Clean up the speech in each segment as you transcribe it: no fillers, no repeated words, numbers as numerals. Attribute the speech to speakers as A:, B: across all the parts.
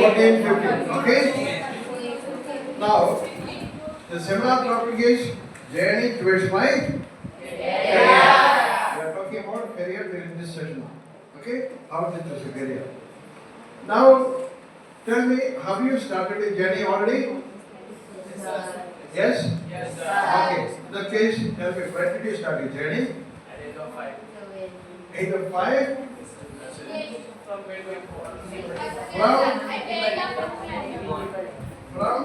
A: 14, 15. Okay? Now, the seminar topic is journey towards my career. We are talking about career during this session. Okay? How to choose a career. Now, tell me, have you started a journey already? Yes?
B: Yes, sir.
A: Okay. In that case, tell me, when did you start your journey?
B: At age of 5.
A: Age of 5?
B: From 2024.
A: From?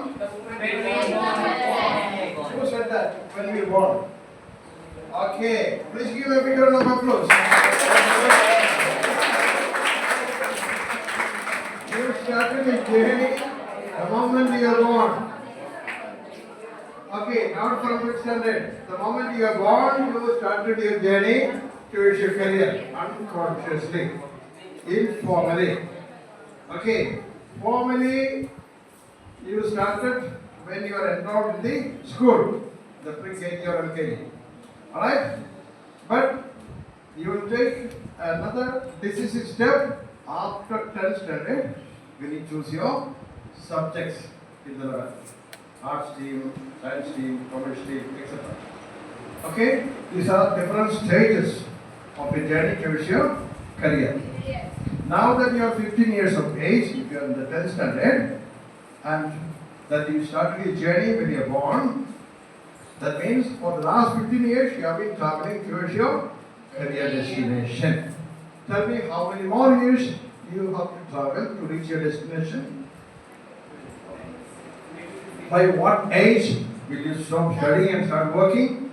A: Who said that? When we were born? Okay. Please give a big round of applause. You started a journey the moment you are born. Okay, not from 6th standard. The moment you are born, you started your journey towards your career unconsciously, informally. Okay, formally you started when you are enrolled in the school, the pre-KG or LKG. Alright? But you will take another decisive step after 10th standard when you choose your subjects in the level. Arts stream, science stream, commerce stream, etc. Okay? These are different stages of a journey towards your career.
C: Yes.
A: Now that you are 15 years of age, if you are in the 10th standard, and that you started your journey when you are born, that means for the last 15 years you have been traveling towards your career destination. Tell me how many more years you have to travel to reach your destination? By what age will you stop studying and start working?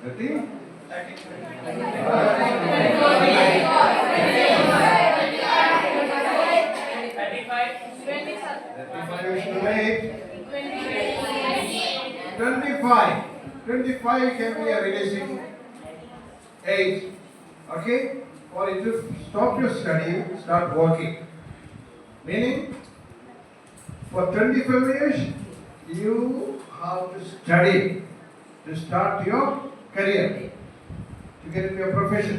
A: 30? 35 is too late. 25. 25 can be a realistic age. Okay? For you to stop your study, start working. Meaning, for 25 years, you have to study to start your career, to get into your profession.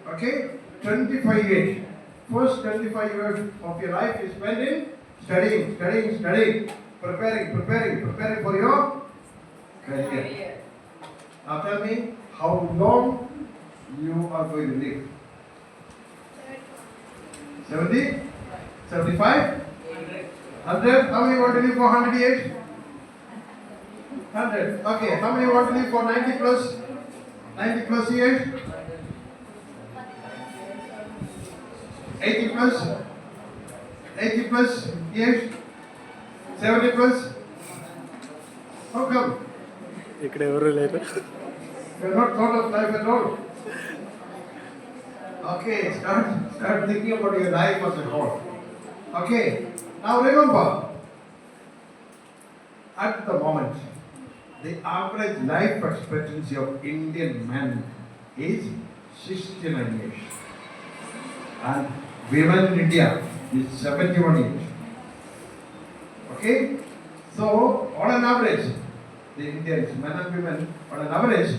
A: Okay? 25 years. First 25 years of your life is spent in studying, preparing for your career. Now tell me how long you are going to live. 70? 75? 100? How many want to live for 100 years? 100. Okay. How many want to live for 90 plus? 90 plus years? 80 plus? 80 plus years? 70 plus? How come?
D: ఇక్కడ ఎవరు లేరు.
A: You have not thought of life at all. Okay, start thinking about your life as a whole. Okay, now remember, at the moment, the average life expectancy of Indian men is 69 years. And women in India is 71 years. Okay, so on an average, the Indians, men and women, on an average,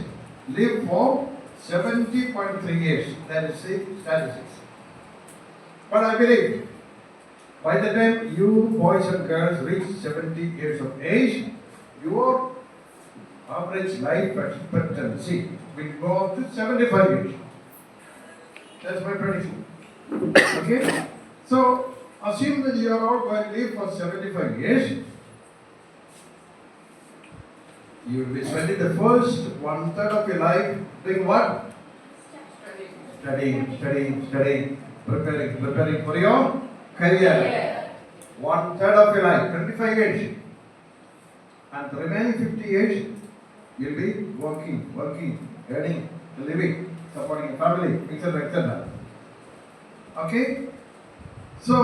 A: live for 70.3 years. That is the statistics. But I believe, by the time you boys and girls reach 70 years of age, your average life expectancy will go up to 75 years. That's my prediction. Okay? So, assume that you are all going to live for 75 years. You will be spending the first 1/3 of your life doing what? Studying, preparing for your career. 1/3 of your life, 25 years. And the remaining 50 years, you'll be working, earning, living, supporting a family, etc. Okay? So,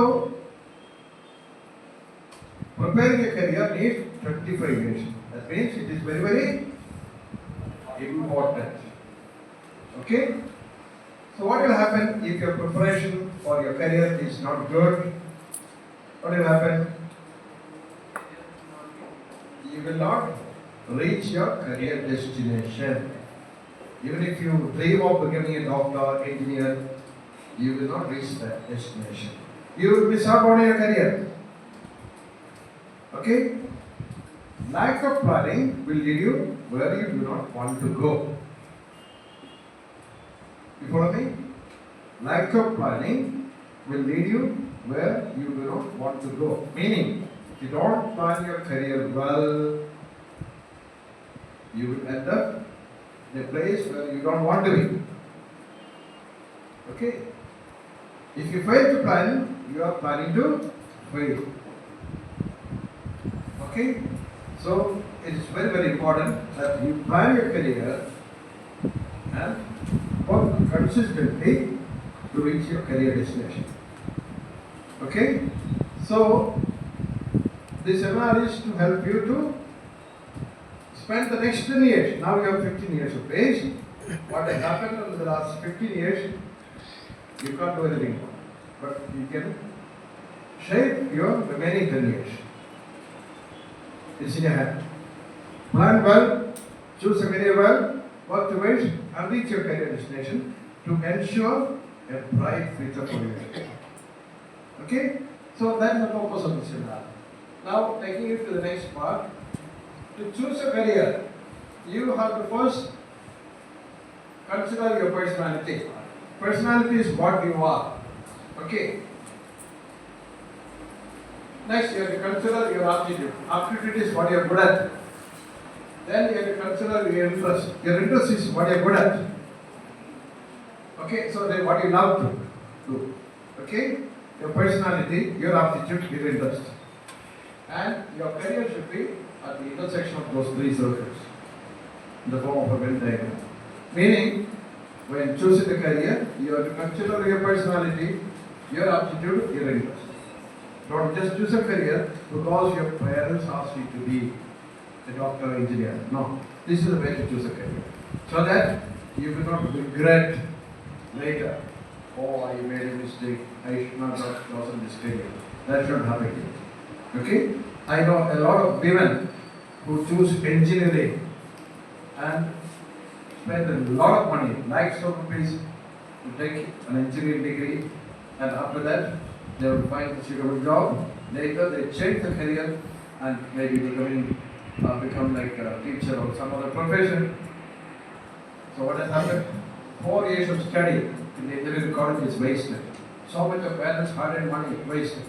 A: preparing a career needs 25 years. That means it is very, very important. Okay? So what will happen if your preparation for your career is not good? What will happen? You will not reach your career destination. Even if you dream of becoming a doctor, engineer, you will not reach that destination. you will miss out on your career. Okay? Lack of planning will lead you where you do not want to go. You follow me? Lack of planning will lead you where you do not want to go. Meaning, if you don't plan your career well, you will end up in a place where you don't want to be. Okay? If you fail to plan, you are planning to fail. Okay? So, it is very, very important that you plan your career and work consistently to reach your career destination. Okay? So, this seminar is to help you to spend the next 10 years. Now you have 15 years of age. What has happened over the last 15 years, you can't do anything. But you can shape your remaining 10 years. It's in your hand. Plan well, choose a career well, work towards and reach your career destination to ensure a bright future for you. Okay? So that's the purpose of this seminar. Now taking you to the next part. To choose a career, you have to first consider your personality. Personality is what you are. Okay? Next, you have to consider your aptitude. Aptitude is what you are good at. Then you have to consider your interest. Your interest is what you are good at. Okay, so then what you love to do. Okay? Your personality, your aptitude, your interest. And your career should be at the intersection of those three circles in the form of a Venn diagram. Meaning, when choosing a career, you have to consider your personality, your aptitude, your interest. Don't just choose a career because your parents asked you to be a doctor or engineer. No, this is the way to choose a career. So that you will not regret later, oh, I made a mistake, I should not have chosen this career. That should not happen here. Okay? I know a lot of women who choose engineering and spend a lot of money, lakhs of rupees, to take an engineering degree, and after that, they will find a suitable job. Later, they change the career and maybe become like a teacher or some other profession. So what has happened? 4 years of study in the engineering college is wasted. So much of parents' hard-earned money wasted.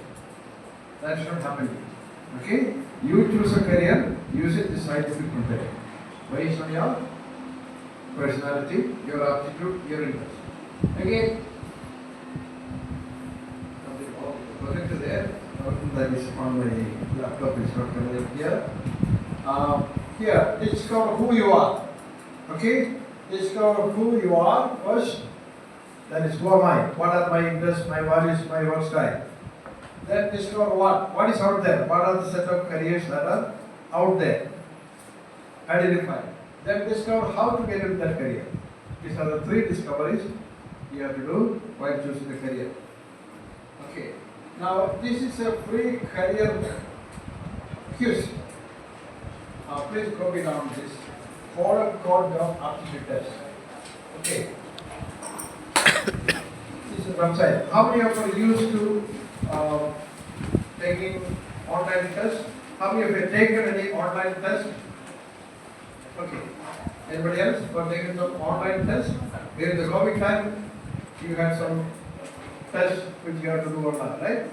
A: That should not happen. Okay? You choose a career, use it the scientific method. Based on your personality, your aptitude, your interest. Again, projector there, that is on my laptop, is not coming up here. Here, discover who you are. Okay? Discover who you are first. That is, who am I? What are my interests, my values, my work style? Then discover what is out there. What are the set of careers that are out there? Identify. Then discover how to get into that career. These are the three discoveries you have to do while choosing the career. Okay. Now this is a free career quiz. Please copy down this code of aptitude test. Okay. This is a website. How many of you used to taking online tests? How many of you have taken any online test? Okay. Anybody else for taking some online test? During the COVID time, you had some tests which you have to do online, right?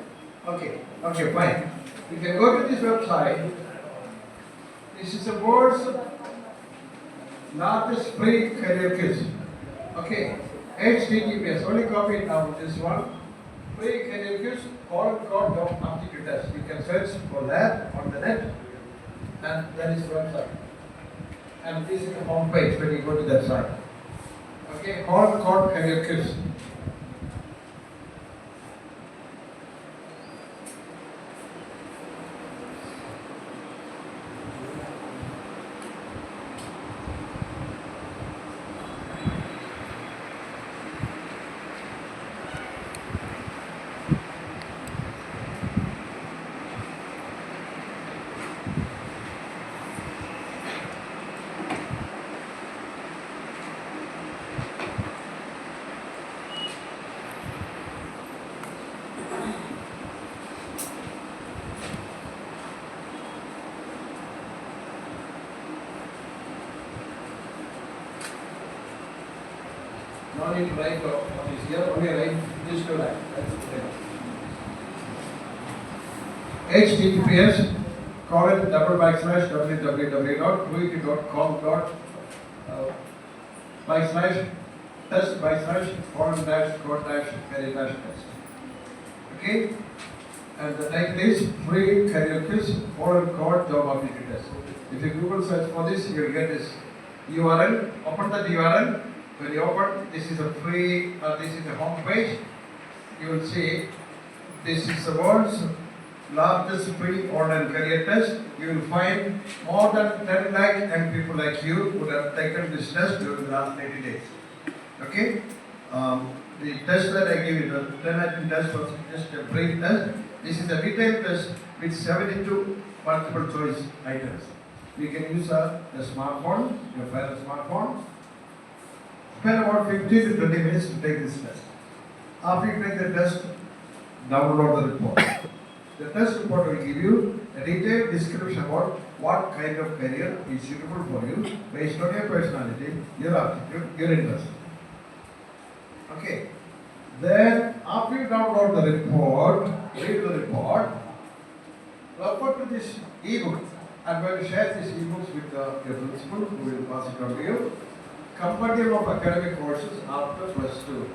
A: Okay. Okay, fine. You can go to this website. This is the world's largest free career quiz. Okay. HTTPS. Only copy it now. This one. Free career quiz called aptitude test. You can search for that on the net, and that is the website. And this is the home page when you go to that site. Okay, called career quiz. No need to write what is here, only write this two lines. That's it. HTTPS www.test/career-test. Okay? And the title is Free Career Quiz Foreign Code Job Aptitude Test. If you Google search for this, you will get this URL. Open that URL. When you open, this is a free, this is a home page. You will see this is the world's largest free online career test. You will find more than 10 lakh young people like you who have taken this test during the last 90 days. Okay? The test that I give you, the 10 test was just a brief test. This is a detailed test with 72 multiple choice items. You can use a smartphone, your parent's smartphone. Spend about 15 to 20 minutes to take this test. After you take the test, download the report. The test report will give you a detailed description about what kind of career is suitable for you based on your personality, your aptitude, your interest. Okay. Then after you download the report, read the report, refer to this ebook. I'm going to share these ebooks with your principal who will pass it on to you. Compendium of Academic Courses after +2.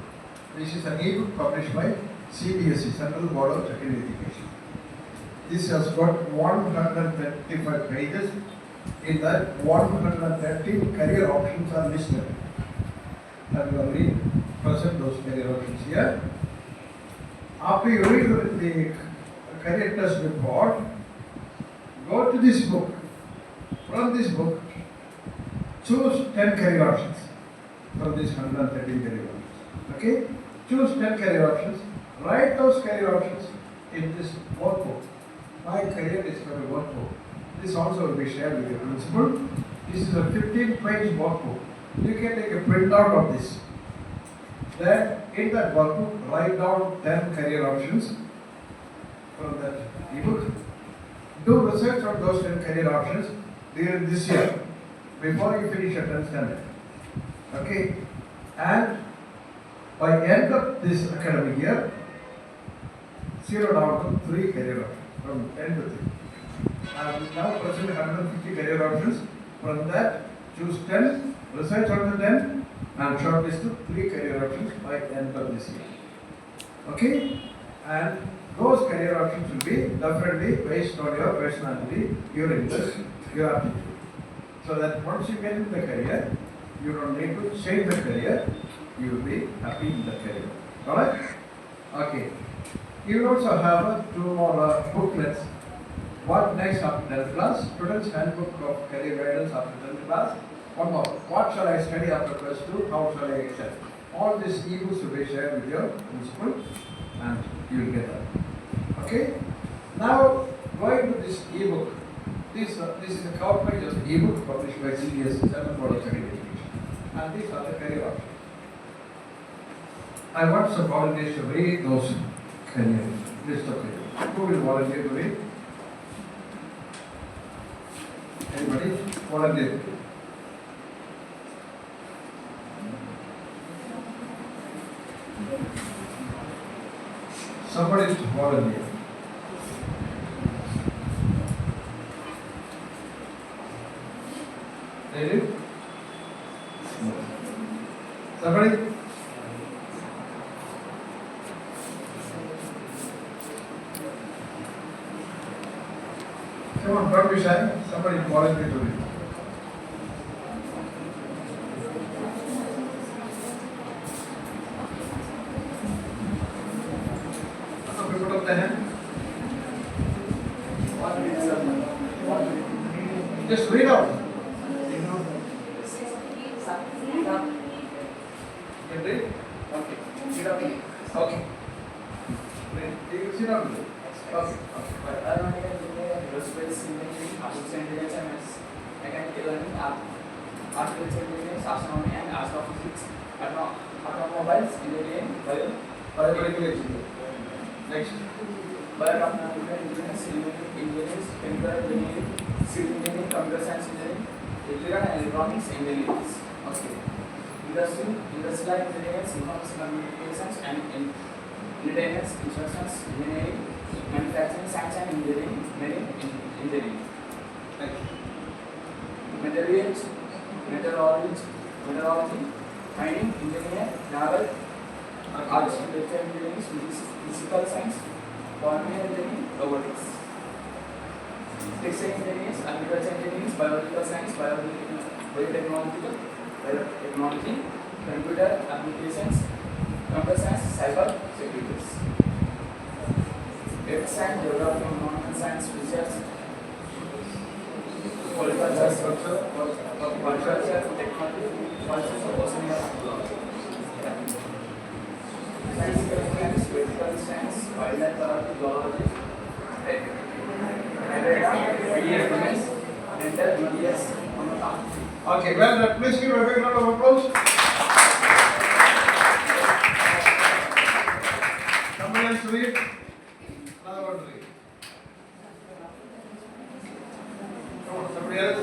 A: This is an ebook published by CBSE, Central Board of Secondary Education. This has got 135 pages. In that, 130 career options are listed. And we will present those career options here. After you read the career test report, go to this book. From this book, choose 10 career options from these 130 career options. Okay? Choose 10 career options. Write those career options in this workbook. My career discovery workbook. This also will be shared with your principal. This is a 15-page workbook. You can take a printout of this. Then in that workbook, write down 10 career options from that ebook. Do research on those 10 career options during this year before you finish your 10th standard. Okay? And by end of this academic year, zero down to 3 career options. From 10 to 3. I am now present 150 career options. From that, choose 10, research on the 10, and shortlist to 3 career options by end of this year. Okay? And those career options will be definitely based on your personality, your interest, your aptitude. So that once you get into the career, you don't need to change the career, you will be happy in the career. Alright? Okay. You will also have 2 more booklets. What next after 10th class? Students' Handbook of Career Guidance after 10th class. One more. What shall I study after +2? How shall I excel? All these ebooks will be shared with your principal and you will get that. Okay? Now, going to this ebook. This is a cover page of the ebook published by CBSE, Central Board of Secondary Education. And these are the career options. I want some volunteers to read those career list of careers. Who will volunteer to read? Anybody? Volunteer. Somebody is volunteer. Ready? Somebody? Come on, don't be shy. Somebody volunteer to read. Put up the hand. Just read out. You read? Okay. Sit up. Okay. Read. You can sit down. Okay.
B: Aeronautical engineering, aerospace engineering, artificial intelligence and mechanical learning, artificial intelligence, astronomy and astrophysics, automobiles, engineering,
A: Biomedical engineer. Next.
B: biotechnology engineering, civil engineering, chemical engineering, civil engineering, computer science engineering, electrical and electronics engineering. Okay. industrial engineers, information communications and entertainment, instructions, engineering, manufacturing, science and engineering, marine engineering.
A: Thank you.
B: Meteorology, mining engineer, naval, architecture engineering, physical science, polymer engineering, robotics. Textile engineers, agriculture engineers, biological science, biotechnology, computer applications, computer science, cyber securities. Earth science, geography, environmental science, research, horticulture, technology, physical science, medical science, wildlife biology, zoology, dental, BDS,
A: Okay, well done. Please give a big round of applause. Someone else read. Another one read. Come on, somebody else.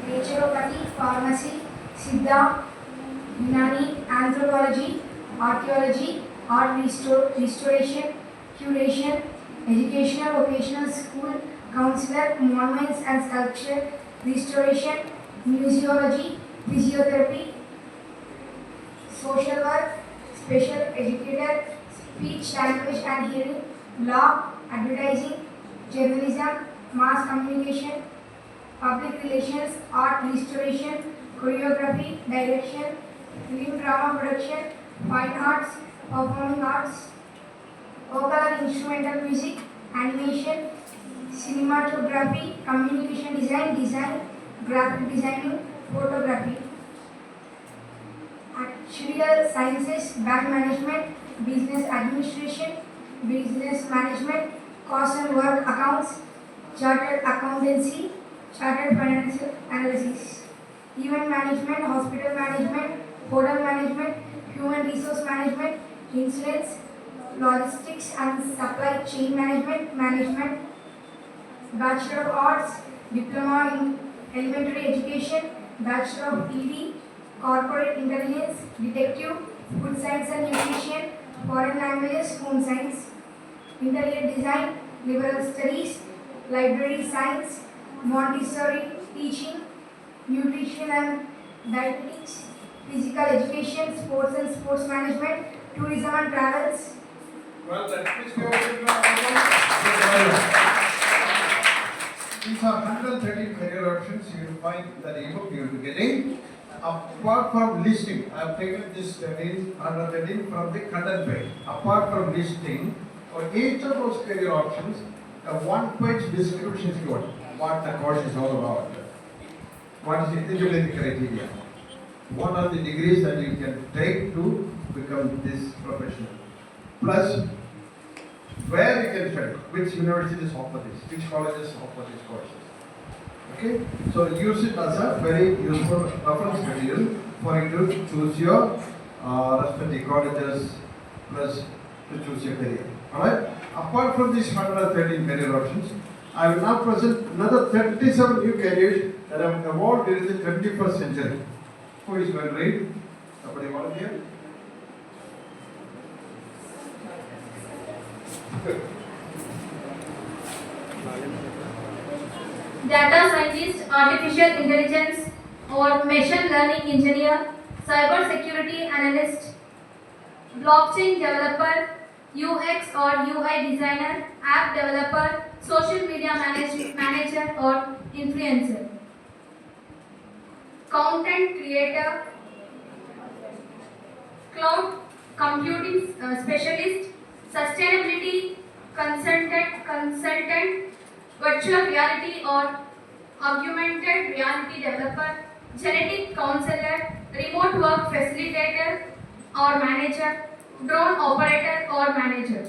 C: Naturopathy, pharmacy, Siddha, Unani, anthropology, archaeology, art restoration, curation, educational, vocational school, counselor, monuments and sculpture, restoration, museology, physiotherapy, social work, special educator, speech, language and hearing, law, advertising, journalism, mass communication, public relations, art restoration, choreography, direction, film drama production, fine arts, performing arts, vocal and instrumental music, animation, cinematography, communication design, graphic designing, photography, actuarial sciences, bank management, business administration, business management, cost and work accounts, chartered accountancy, chartered financial analysis, event management, hospital management, hotel management, human resource management, insurance, logistics and supply chain management, Bachelor of Arts, Diploma in Elementary Education, Bachelor of ED, Corporate Intelligence, Detective, Food Science and Nutrition, Foreign Languages, Home Science, Interior Design, Liberal Studies, Library Science, Montessori Teaching, Nutrition and Dietetics, Physical Education, Sports and Sports Management, Tourism and Travels.
A: Well done. Please give a big round of applause. These are 113 career options. You will find that ebook you will be getting. Apart from listing, I have taken this 113 from the content page. Apart from listing, for each of those career options, a one-page description is given. What the course is all about. What is the eligibility criteria? What are the degrees that you can take to become this professional? Plus, where you can study, which universities offer this, which colleges offer these courses. Okay, so use it as a very useful reference material for you to choose your respective colleges, plus to choose your career. Alright, apart from these 113 career options, I will now present another 37 new careers that have evolved during the 21st century. Who is going to read? Somebody volunteer?
E: Data scientist, artificial intelligence or machine learning engineer, cyber security analyst, blockchain developer, UX or UI designer, app developer, social media manager or influencer, content creator, cloud computing specialist, sustainability consultant, virtual reality or augmented reality developer, genetic counselor, remote work facilitator or manager, drone operator or manager,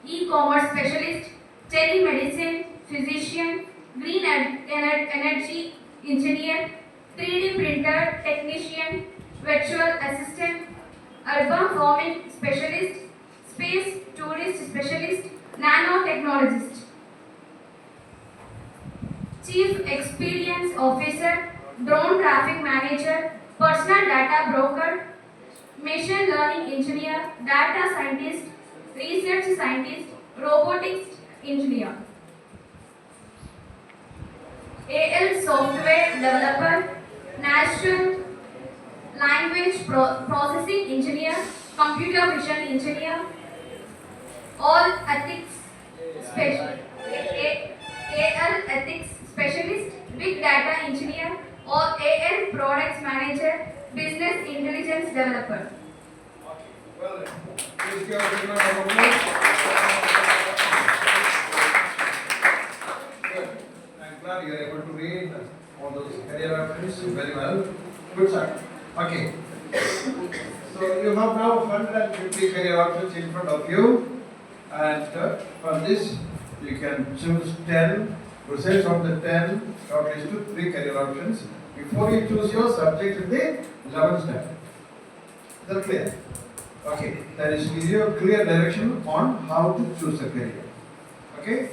E: e-commerce specialist, telemedicine physician, green energy engineer, 3D printer technician, virtual assistant, urban farming specialist, space tourist specialist, nanotechnologist, chief experience officer, drone traffic manager, personal data broker, machine learning engineer, data scientist, research scientist, robotics engineer, AL software developer, natural language processing engineer, computer vision engineer, all ethics specialist, AL ethics specialist, big data engineer, or AL products manager, business intelligence developer.
A: Well done. Please give us a round of applause. Good. I'm glad you are able to read all those career options very well. Good sir. Okay. So you have now 150 career options in front of you, and from this you can choose 10. Results from the 10 shortlist to 3 career options before you choose your subject in the 11th step. Is that clear? Okay, that is give you a clear direction on how to choose a career. Okay?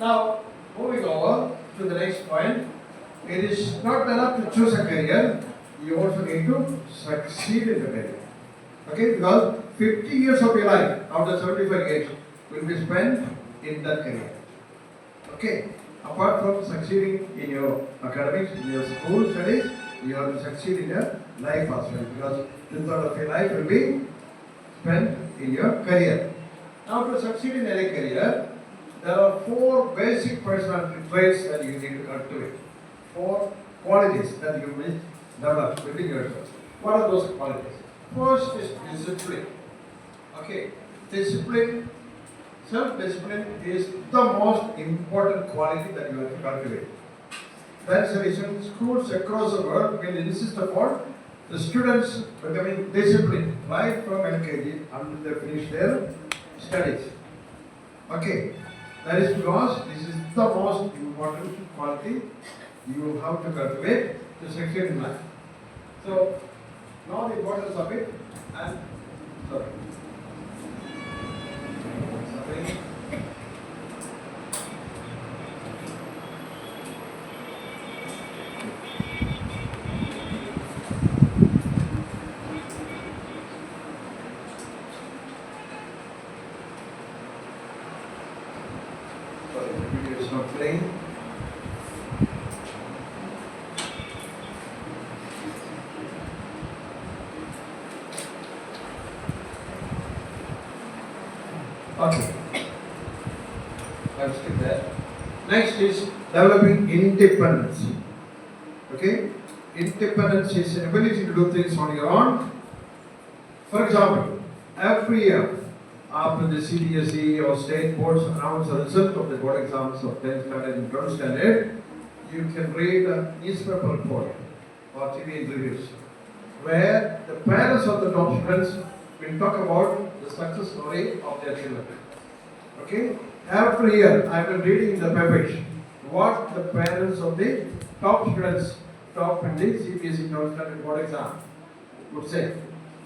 A: Now, moving over to the next point, it is not enough to choose a career, you also need to succeed in the career. Okay? Because 50 years of your life, after 75 years, will be spent in that career. Okay? Apart from succeeding in your academics, in your school studies, you have to succeed in your life as well, because 2/3 of your life will be spent in your career. Now, to succeed in any career, there are 4 basic personality traits that you need to cultivate. 4 qualities that you must develop within yourself. What are those qualities? First is discipline. Okay, discipline, self-discipline is the most important quality that you have to cultivate. That's the reason schools across the world will insist upon the students becoming disciplined right from LKG until they finish their studies. Okay, that is because this is the most important quality you have to cultivate to succeed in life. So, now the importance of it, and sorry. Sorry, the video is not playing. Okay. I'll skip that. Next is developing independence. Okay? Independence is the ability to do things on your own. For example, every year after the CBSE or state boards announce the result of the board exams of 10th standard and 12th standard, you can read a newspaper report or TV interviews where the parents of the top students will talk about the success story of their children. Okay? Every year I have been reading in the papers what the parents of the top students, top in the CBSE 12th standard board exam would say.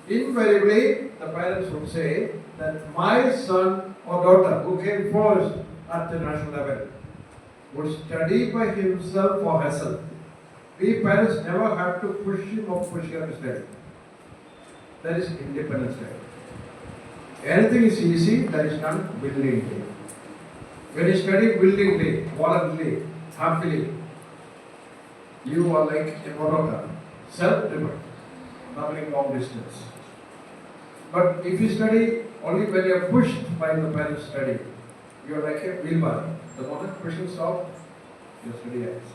A: Invariably, the parents would say that my son or daughter who came first at the national level would study by himself or herself. We parents never have to push him or push her to study. That is independence study. Anything is easy, that is done willingly. When you study willingly, voluntarily, happily, you are like a motorcar, self-driven, traveling long distance. But if you study only when you are pushed by the parents' study, you are like a wheelbarrow. The moment pushing stops, your study ends.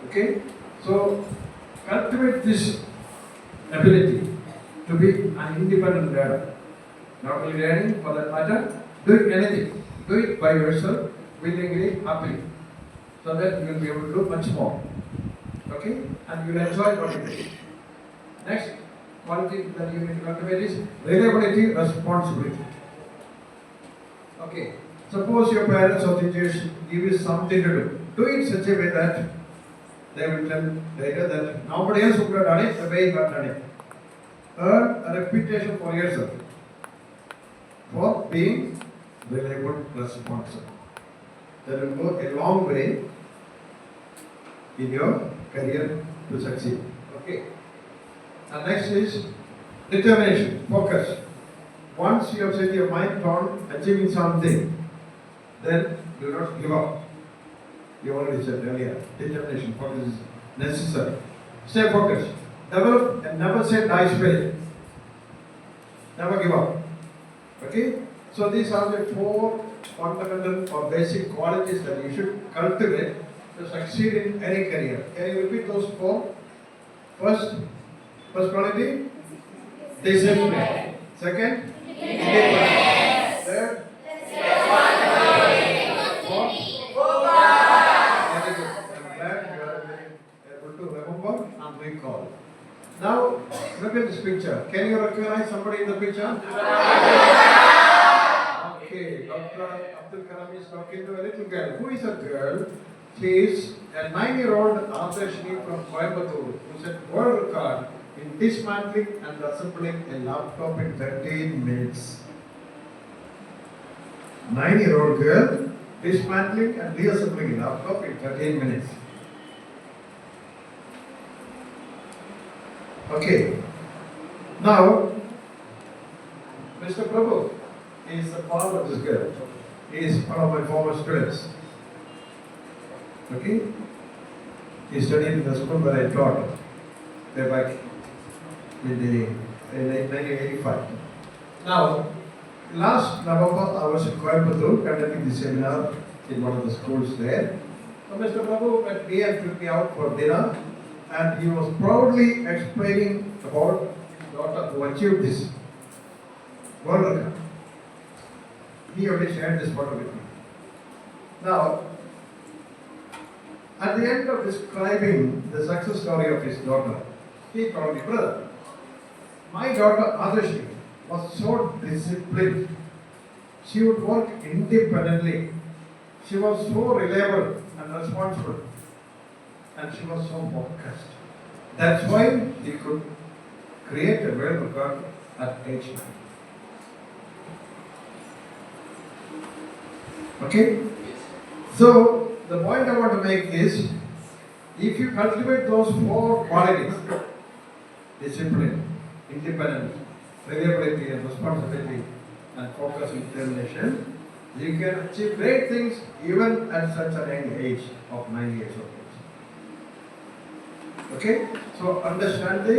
A: Okay? So, cultivate this ability to be an independent learner. Not only learning, for that matter, doing anything. Do it by yourself, willingly, happily. So that you will be able to do much more. Okay? And you will enjoy what you do. Next quality that you need to cultivate is reliability, responsibility. Okay. Suppose your parents or teachers give you something to do. Do it such a way that they will tell later that nobody else would have done it the way you have done it. Earn a reputation for yourself. of being reliable, responsible. That will go a long way in your career to succeed. Okay. And next is determination, focus. Once you have set your mind on achieving something, then do not give up. You already said earlier, determination, focus is necessary. Stay focused. Develop and never say die spirit. Never give up. Okay? So these are the 4 fundamental or basic qualities that you should cultivate to succeed in any career. Can you repeat those 4? First quality? Discipline. Second? Independence. Third? Fourth? Very good. I'm glad you are able to remember and recall. Now, look at this picture. Can you recognize somebody in the picture? Okay, Dr. Abdul Kalam is talking to a little girl. Who is a girl? She is a 9-year-old Adashni from Coimbatore who set world record in dismantling and assembling a laptop in 13 minutes. 9-year-old girl dismantling and reassembling a laptop in 13 minutes. Okay. Now, Mr. Prabhu is the father of this girl. He is one of my former students. Okay? He studied in the school where I taught way back in 1985. Now, last November I was in Coimbatore conducting the seminar in one of the schools there. So Mr. Prabhu met me and took me out for dinner, and he was proudly explaining about his daughter who achieved this world record. He already shared this photo with me. Now, at the end of describing the success story of his daughter, he told me, brother, my daughter Adashni was so disciplined. She would work independently. She was so reliable and responsible. And she was so focused. That's why he could create a world record at age 9. Okay? So, the point I want to make is, if you cultivate those 4 qualities, discipline, independence, reliability and responsibility, and focus and determination, you can achieve great things even at such a young age of 9 years of age. Okay? So, understand the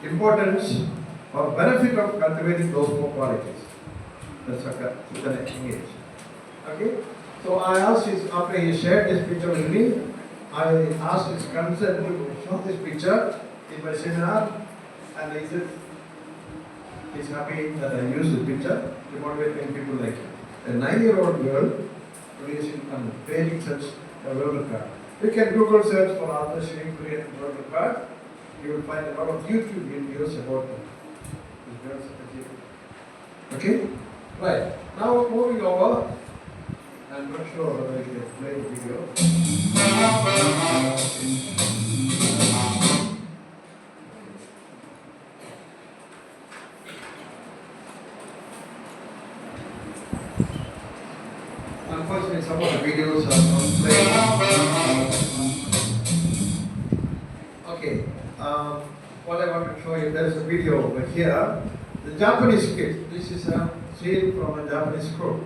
A: importance or benefit of cultivating those 4 qualities. That's at an young age. Okay? So I asked his, after he shared this picture with me, I asked his consent to show this picture in my seminar, and he said he's happy that I used this picture to motivate many people like him. A 9-year-old girl producing and creating such a world record. You can Google search for Adashni creating world record. You will find a lot of YouTube videos about this girl's achievement. Okay? Right. Now moving over. I'm not sure whether I can play the video. Unfortunately, some of the videos are not playing. Okay. What I want to show you, there is a video over here. The Japanese kid. This is a scene from a Japanese school.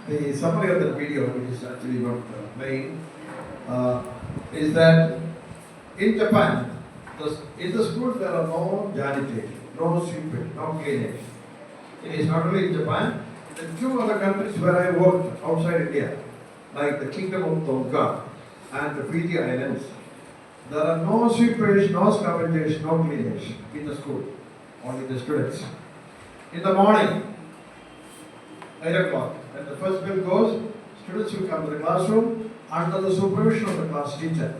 A: The summary of the video, which is actually not playing, is that in Japan, in the schools there are no janitation, no sweeping, no cleaning. It is not only in Japan, in 2 other countries where I worked outside India, like the Kingdom of Tonga and the Fiji Islands, there are no sweepers, no scavengers, no cleaners in the school, only the students. In the morning, 8 o'clock, when the first bell goes, students will come to the classroom under the supervision of the class teacher.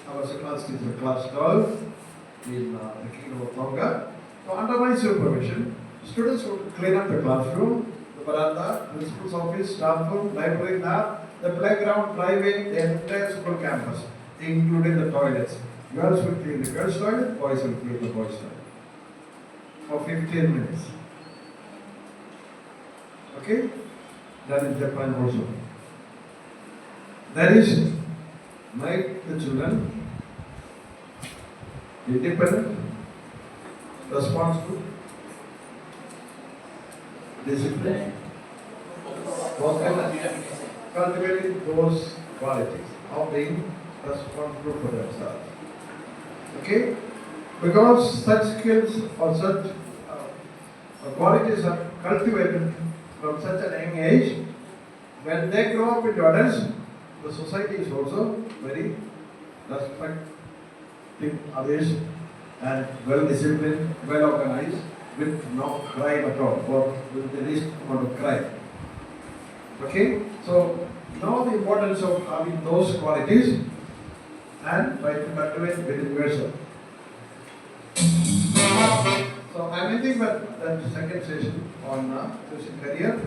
A: I was a class teacher, class 12 in the Kingdom of Tonga. So under my supervision, students would clean up the classroom, the veranda, principal's office, staff room, library, lab, the playground, driveway, the entire school campus, including the toilets. Girls will clean the girls' toilet, boys will clean the boys' toilet. For 15 minutes. Okay? That is Japan also. That is make the children independent, responsible, disciplined, cultivating those qualities of being responsible for themselves. Okay? Because such skills or such qualities are cultivated from such an young age, when they grow up into adults, the society is also very respecting others and well disciplined, well organized, with no crime at all, or with the least amount of crime. Okay? So, know the importance of having those qualities and try to cultivate within yourself. So, I'm ending that second session on choosing career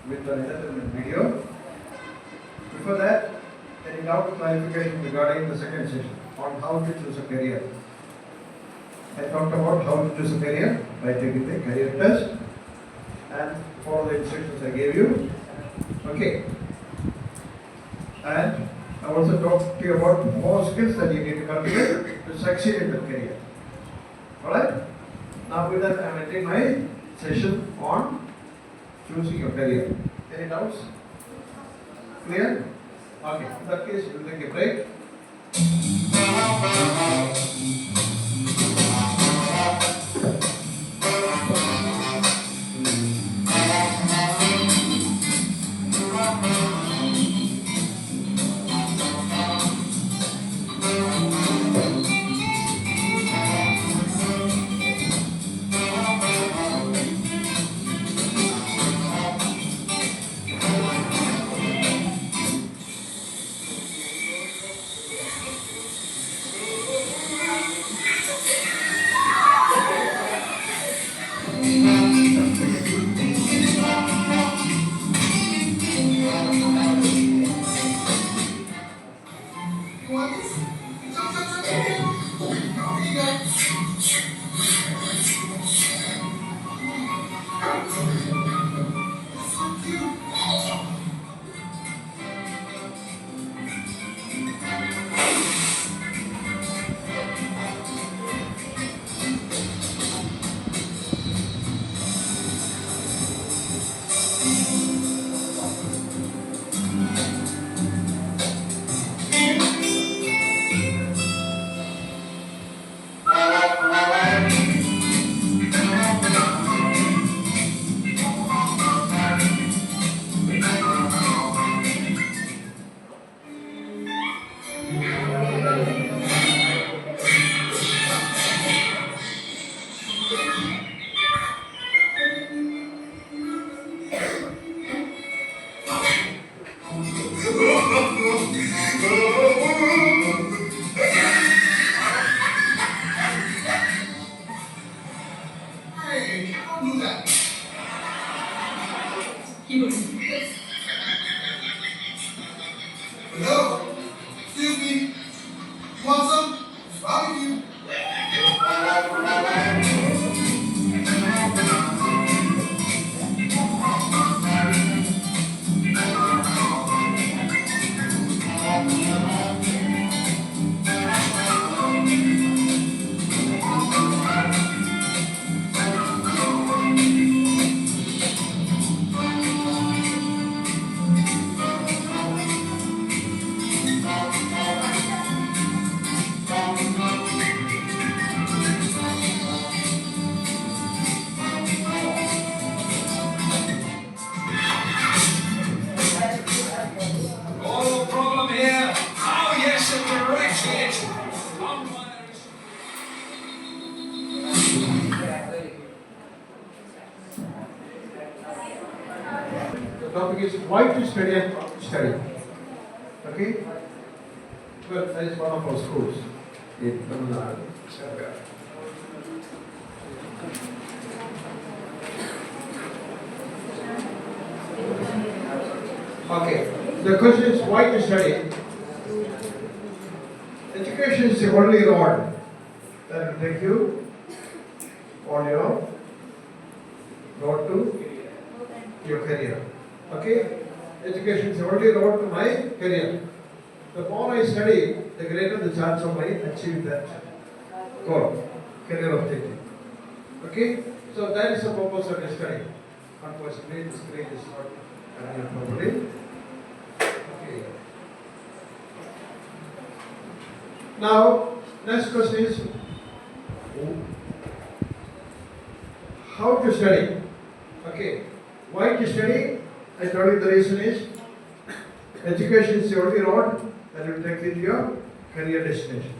A: with an entertainment video. Before that, any doubt clarification regarding the second session on how to choose a career? I talked about how to choose a career by taking the career test and follow the instructions I gave you. Okay. And I also talked to you about 4 skills that you need to cultivate to succeed in the career. Alright? Now with that I am ending my session on choosing your career. Any doubts? Clear? Okay. In that case, we will take a break.
F: Hello? Excuse me? Want some? Barbecue?
G: Oh, problem here. Oh, yes, a direct hit.
A: The topic is why to study and study. Okay? Well, that is one of our schools in Tamil Nadu. Okay. The question is why to study. Education is the only road that will take you on your road to your career. Okay? Education is only road to my career. The more I study, the greater the chance of my achieving that goal, career objective. Okay? So that is the purpose of the study. Unfortunately, the screen is not running properly. Okay. Now, next question is how to study. Okay. Why to study? I told you the reason is education is the only road that will take you to your career destination.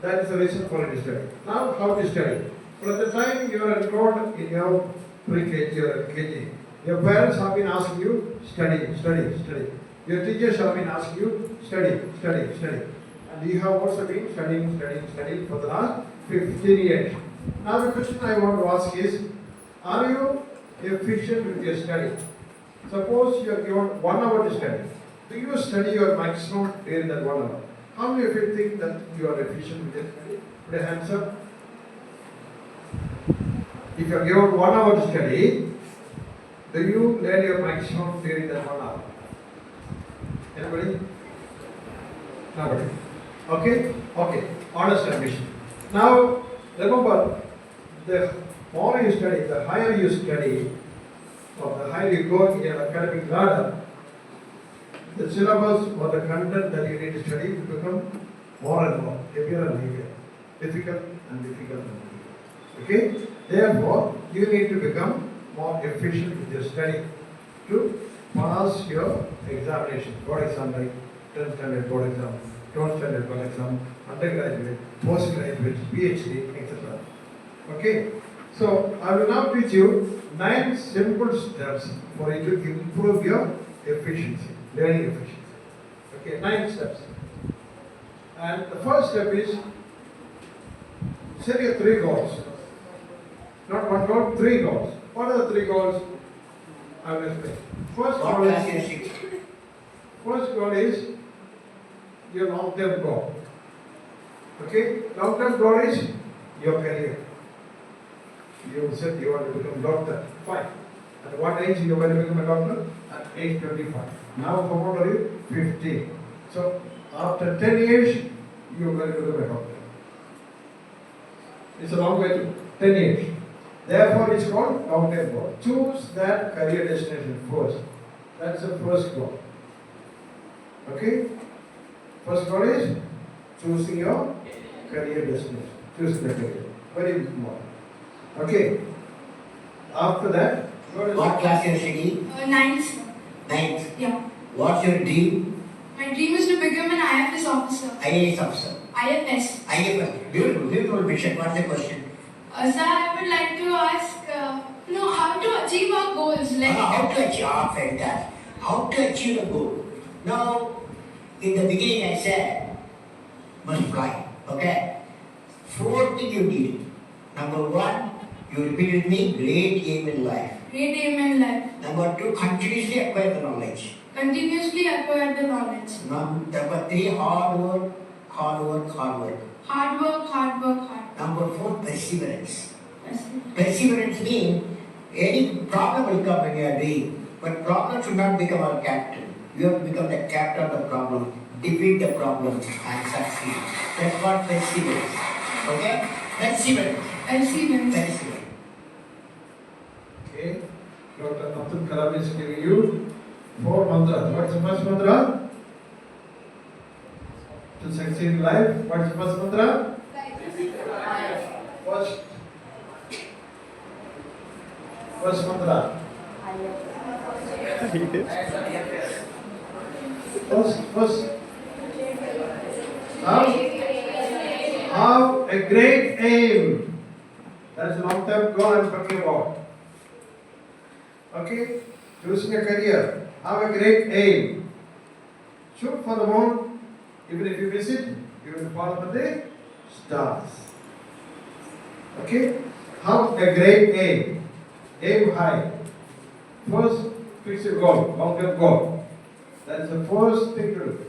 A: That is the reason for it to study. Now, how to study? From the time you are enrolled in your pre-KG or KG, your parents have been asking you, study, study, study. Your teachers have been asking you, study, study, study. And you have also been studying, studying, studying for the last 15 years. Now the question I want to ask is, are you efficient with your study? Suppose you are given 1 hour to study. Do you study your maximum during that 1 hour? How many of you think that you are efficient with your study? Put a hands up. If you are given 1 hour to study, do you learn your maximum during that 1 hour? Anybody? Nobody. Okay? Okay. Honest ambition. Now, remember, the more you study, the higher you study, or the higher you go in your academic ladder, the syllabus or the content that you need to study will become more and more, heavier and heavier, difficult and difficult and difficult. Okay? Therefore, you need to become more efficient with your study to pass your examination. For example, 10th standard board exam, 12th standard board exam, undergraduate, postgraduate, PhD, etc. Okay? So, I will now teach you 9 simple steps for you to improve your efficiency, learning efficiency. Okay, 9 steps. And the first step is set your 3 goals. Not 1 goal, 3 goals. What are the 3 goals? I will explain. First goal is your long-term goal. Okay? Long-term goal is your career. You said you want to become doctor. Fine. At what age you want to become a doctor? At age 25. Now how old are you? 15. So after 10 years, you are going to become a doctor. It's a long way to 10 years. Therefore, it's called long-term goal. Choose that career destination first. That's the first goal. Okay? First goal is choosing your career destination. Choosing the career. Very important. Okay. After that,
H: what class you are studying?
C: Ninth.
H: Ninth.
C: Yeah.
H: What's your dream?
C: My dream is to become an IFS officer.
H: IAS officer.
C: IFS.
H: IAS. Beautiful, beautiful mission. What's the question?
C: Sir, I would like to ask, how to achieve our goals.
H: How to achieve? Fantastic. How to achieve the goal? Now, in the beginning I said, must fly. Okay? 4 things you need. Number 1, you repeat with me, great aim in life.
C: Great aim in life.
H: Number 2, continuously acquire the knowledge.
C: Continuously acquire the knowledge.
H: Number 3, hard work, hard work, hard work.
C: Hard work, hard work, hard work.
H: Number 4, perseverance.
C: Yes.
H: Perseverance means any problem will come when you are doing, but problem should not become our captain. You have to become the captain of the problem, defeat the problem and succeed. That's what perseverance. Okay? Perseverance.
C: Perseverance.
H: Perseverance.
A: okay, Dr. Abdul Kalam is giving you 4 mantras. What's the first mantra? To succeed in life. What's the first mantra? First mantra. First. Have a great aim. That's a long-term goal I'm talking about. Okay? Choosing a career. Have a great aim. Shoot for the moon. Even if you miss it, you will fall for the stars. Okay? Have a great aim. Aim high. First, fix your goal, long-term goal. That is the first thing to do.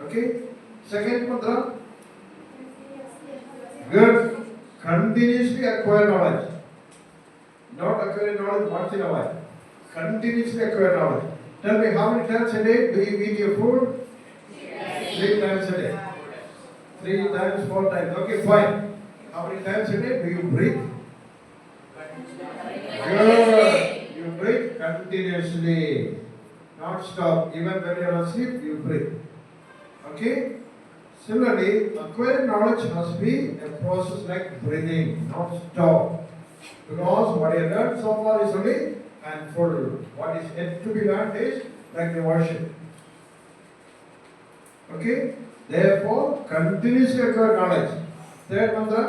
A: Okay? Second mantra. Good. Continuously acquire knowledge. Not acquire knowledge once in a while. Continuously acquire knowledge. Tell me, how many times a day do you eat your food? 3 times a day. 3 times, 4 times. Okay, fine. How many times a day do you breathe? Good. You breathe continuously. Not stop. Even when you are asleep, you breathe. Okay? Similarly, acquiring knowledge must be a process like breathing, not stop. Because what you learned so far is only handful. What is yet to be learned is like the worship. Okay? Therefore, continuously acquire knowledge. Third mantra?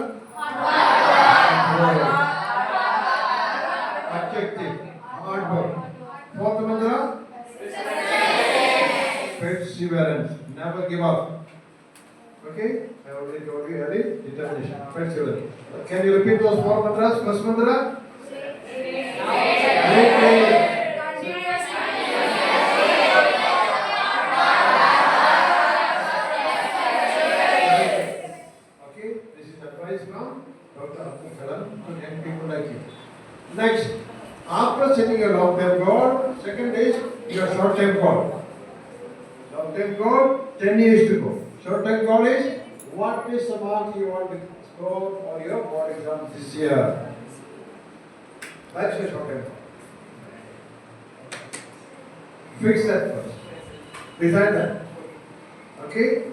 A: Adjective. Hard work. Fourth mantra? Perseverance. Never give up. Okay? I already told you early. Determination. Perseverance. Can you repeat those 4 mantras? First mantra? Okay, this is advice from Dr. Abdul Kalam to young people like you. Next, after setting your long-term goal, second is your short-term goal. Long-term goal, 10 years to go. Short-term goal is what is the mark you want to score for your board exam this year. That's your short-term goal. Fix that first. Decide that. Okay?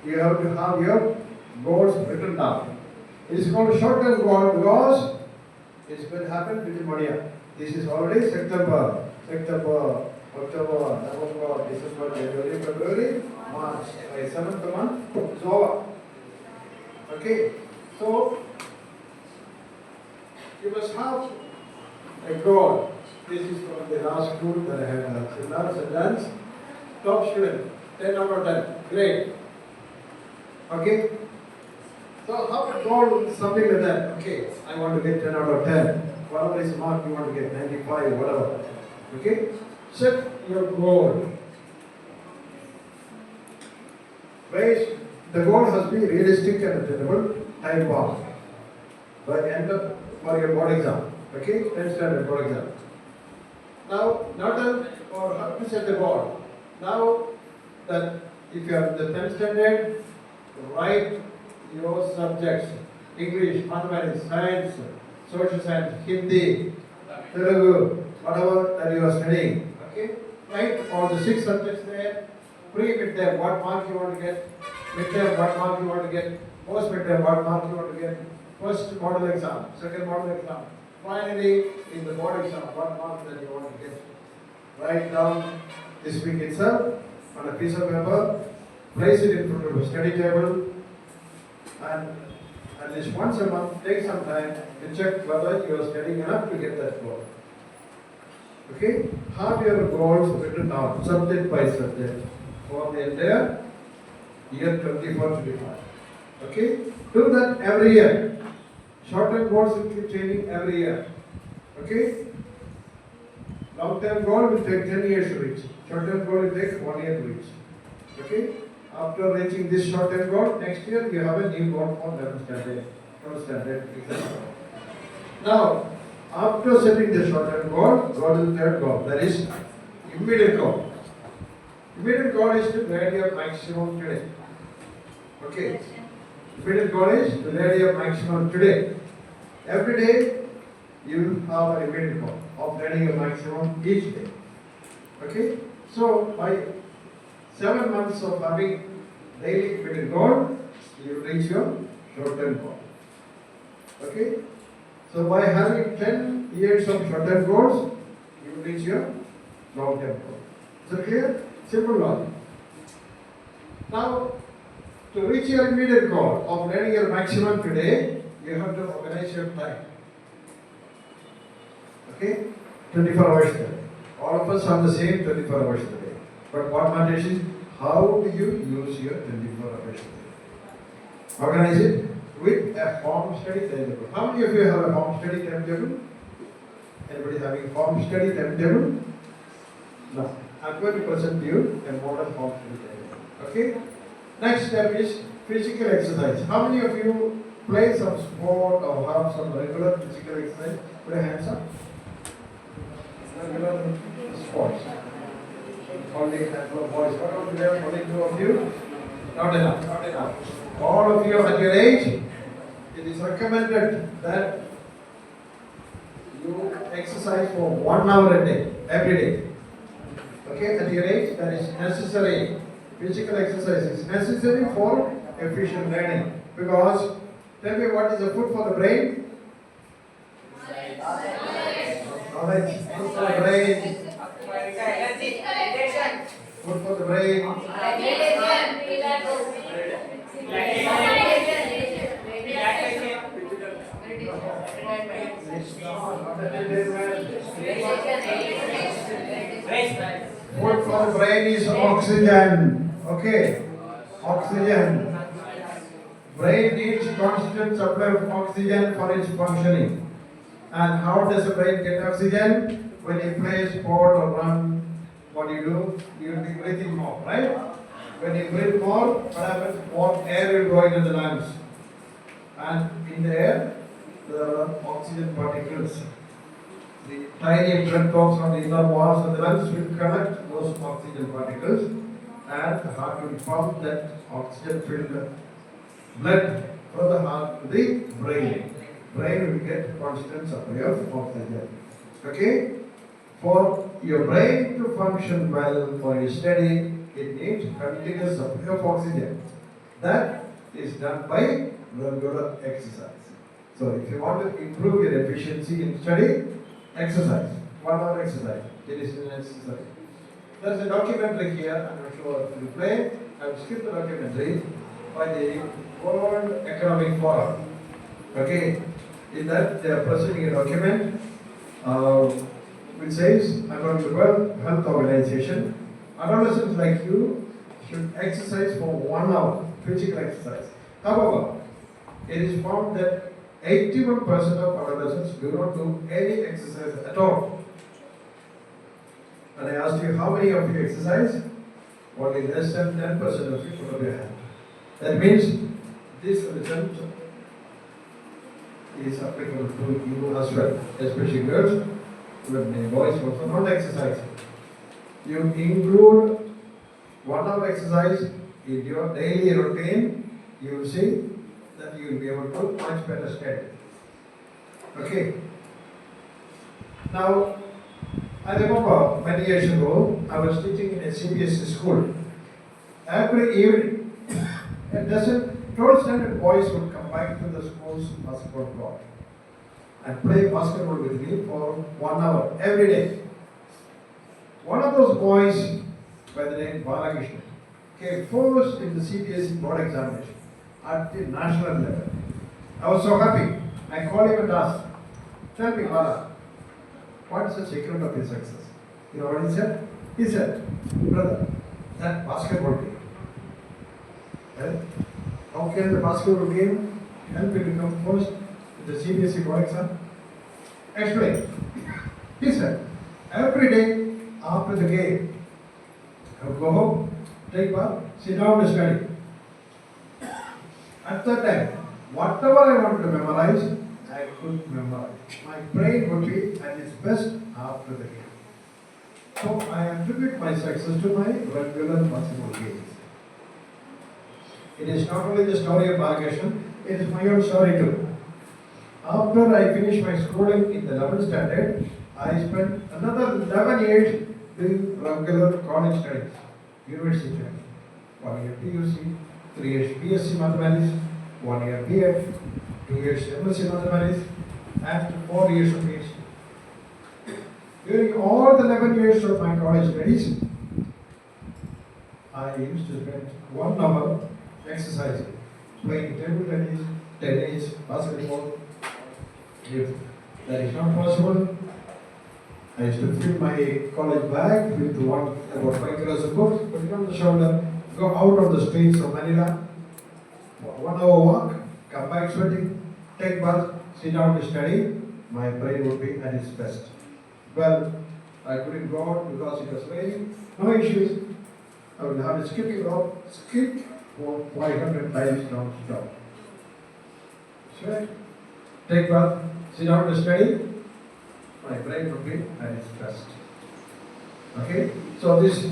A: You have to have your goals written down. It is called short-term goal because it's going to happen within 1 year. This is already September, October, November, December, January, February, March. By 7th month, it's over. Okay? So, you must have a goal. This is from the last school that I had seminars and dance. Top student, 10 out of 10. Great. Okay? So how to goal something like that? Okay, I want to get 10 out of 10. Whatever is the mark you want to get, 95, whatever. Okay? Set your goal. Base, the goal has to be realistic and attainable, time bound. By end up for your board exam. Okay? 10th standard board exam. Now, not done or how to set the goal. Now that if you are in the 10th standard, write your subjects, English, mathematics, science, social science, Hindi, Telugu, whatever that you are studying. Okay? Write all the 6 subjects there, pre-midterm, what mark you want to get, midterm, what mark you want to get, post-midterm, what mark you want to get, first model exam, second model exam. Finally, in the board exam, what mark that you want to get. Write down this week itself on a piece of paper, place it in front of a study table, and at least once a month, take some time to check whether you are studying enough to get that goal. Okay? Have your goals written down, subject by subject, for the entire year 24-25. Okay? Do that every year. Short-term goals will keep changing every year. Okay? Long-term goal will take 10 years to reach. Short-term goal will take 1 year to reach. Okay? After reaching this short-term goal, next year you have a new goal for 11th standard, 12th standard, etc. Now, after setting the short-term goal, go to the third goal. That is immediate goal. Immediate goal is to learn your maximum today. Okay? Immediate goal is to learn your maximum today. Every day you have an immediate goal of learning your maximum each day. Okay? So by 7 months of having daily immediate goal, you reach your short-term goal. Okay? So by having 10 years of short-term goals, you reach your long-term goal. Is that clear? Simple logic. Now, to reach your immediate goal of learning your maximum today, you have to organize your time. Okay? 24 hours a day. All of us have the same 24 hours a day. But what matters is how do you use your 24 hours a day? Organize it with a home study timetable. How many of you have a home study timetable? Anybody having home study timetable? No. I'm going to present to you a model home study timetable. Okay? Next step is physical exercise. How many of you play some sport or have some regular physical exercise? Put your hands up. Regular sports. Only a handful of boys. What about there? Only 2 of you? Not enough. Not enough. All of you at your age, it is recommended that you exercise for 1 hour a day, every day. Okay, at your age, that is necessary. Physical exercise is necessary for efficient learning. Because, tell me what is the food for the brain? Knowledge. Food for the brain. Food for the brain. Food for the brain is oxygen. Okay, oxygen. Brain needs constant supply of oxygen for its functioning. And how does the brain get oxygen? When you play sport or run, what do? You will be breathing more, right? When you breathe more, what happens? More air will go into the lungs. And in the air, there are oxygen particles. The tiny blood clots on the inner walls of the lungs will collect those oxygen particles, and the heart will pump that oxygen-filled blood from the heart to the brain. Brain will get constant supply of oxygen. Okay? For your brain to function well for your study, it needs continuous supply of oxygen. That is done by regular exercise. So if you want to improve your efficiency in study, exercise. 1 hour exercise. It is necessary. There is a documentary here, I'm not sure if you play. I will skip the documentary by the World Economic Forum. Okay, in that they are presenting a document which says, according to the World Health Organization, adolescents like you should exercise for 1 hour, physical exercise. However, it is found that 81% of adolescents do not do any exercise at all. And I asked you, how many of you exercise? Only less than 10% of you put up your hand. That means this result is applicable to you as well, especially girls, when boys also not exercise. You include 1 hour exercise in your daily routine, you will see that you will be able to much better study. Okay. Now, I remember many years ago, I was teaching in a CBSE school. Every evening, a dozen 12 standard boys would come back to the school's basketball court and play basketball with me for 1 hour every day. One of those boys, by the name Balakrishnan, came first in the CBSE board examination at the national level. I was so happy. I called him and asked, tell me, Bala, what is the secret of your success? You know what he said? He said, brother, that basketball game. Well, how can the basketball game help you become first in the CBSE board exam? Explain. He said, every day after the game, I would go home, take bath, sit down and study. At that time, whatever I wanted to memorize, I could memorize. My brain would be at its best after the game. So I attribute my success to my regular basketball games. It is not only the story of Balakrishnan, it is my own story too. After I finished my schooling in the 11th standard, I spent another 11 years doing regular college studies, university studies. 1 year PUC, 3 years BSc Mathematics, 1 year BF, 2 years MSc Mathematics, and 4 years of PhD. During all the 11 years of my college studies, I used to spend 1 hour exercising, playing table tennis, basketball. If that is not possible, I used to fill my college bag with about 5 kilos of books, put it on the shoulder, go out on the streets of Manila, 1 hour walk, come back sweating, take bath, sit down to study, my brain would be at its best. Well, I couldn't go out because it was raining, no issues. I would have a skipping rope, skip for 500 times non-stop. Sweat, take bath, sit down to study, my brain would be very stressed. Okay, so this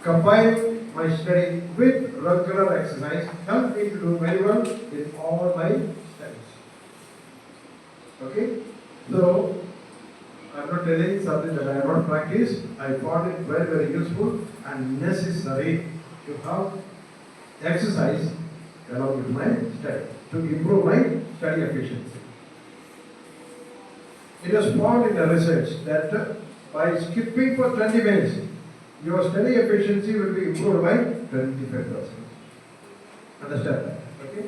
A: combine my study with regular exercise helped me to do very well in all my studies. Okay, so I'm not telling something that I have not practiced. I found it very, very useful and necessary to have exercise along with my study to improve my study efficiency. It was found in the research that by skipping for 20 minutes, your study efficiency will be improved by 25%. Understand that? Okay.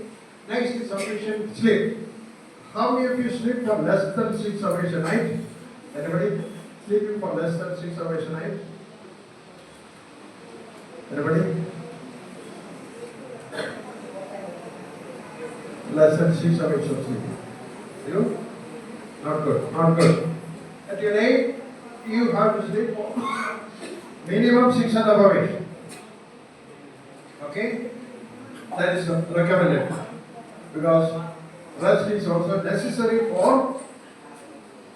A: Next is sufficient sleep. How many of you sleep for less than 6 hours a night? Anybody sleeping for less than 6 hours a night? Anybody? Less than 6 hours of sleep. You? Not good. Not good. At your age, you have to sleep for minimum 6.5 hours. Okay? That is recommended. Because rest is also necessary for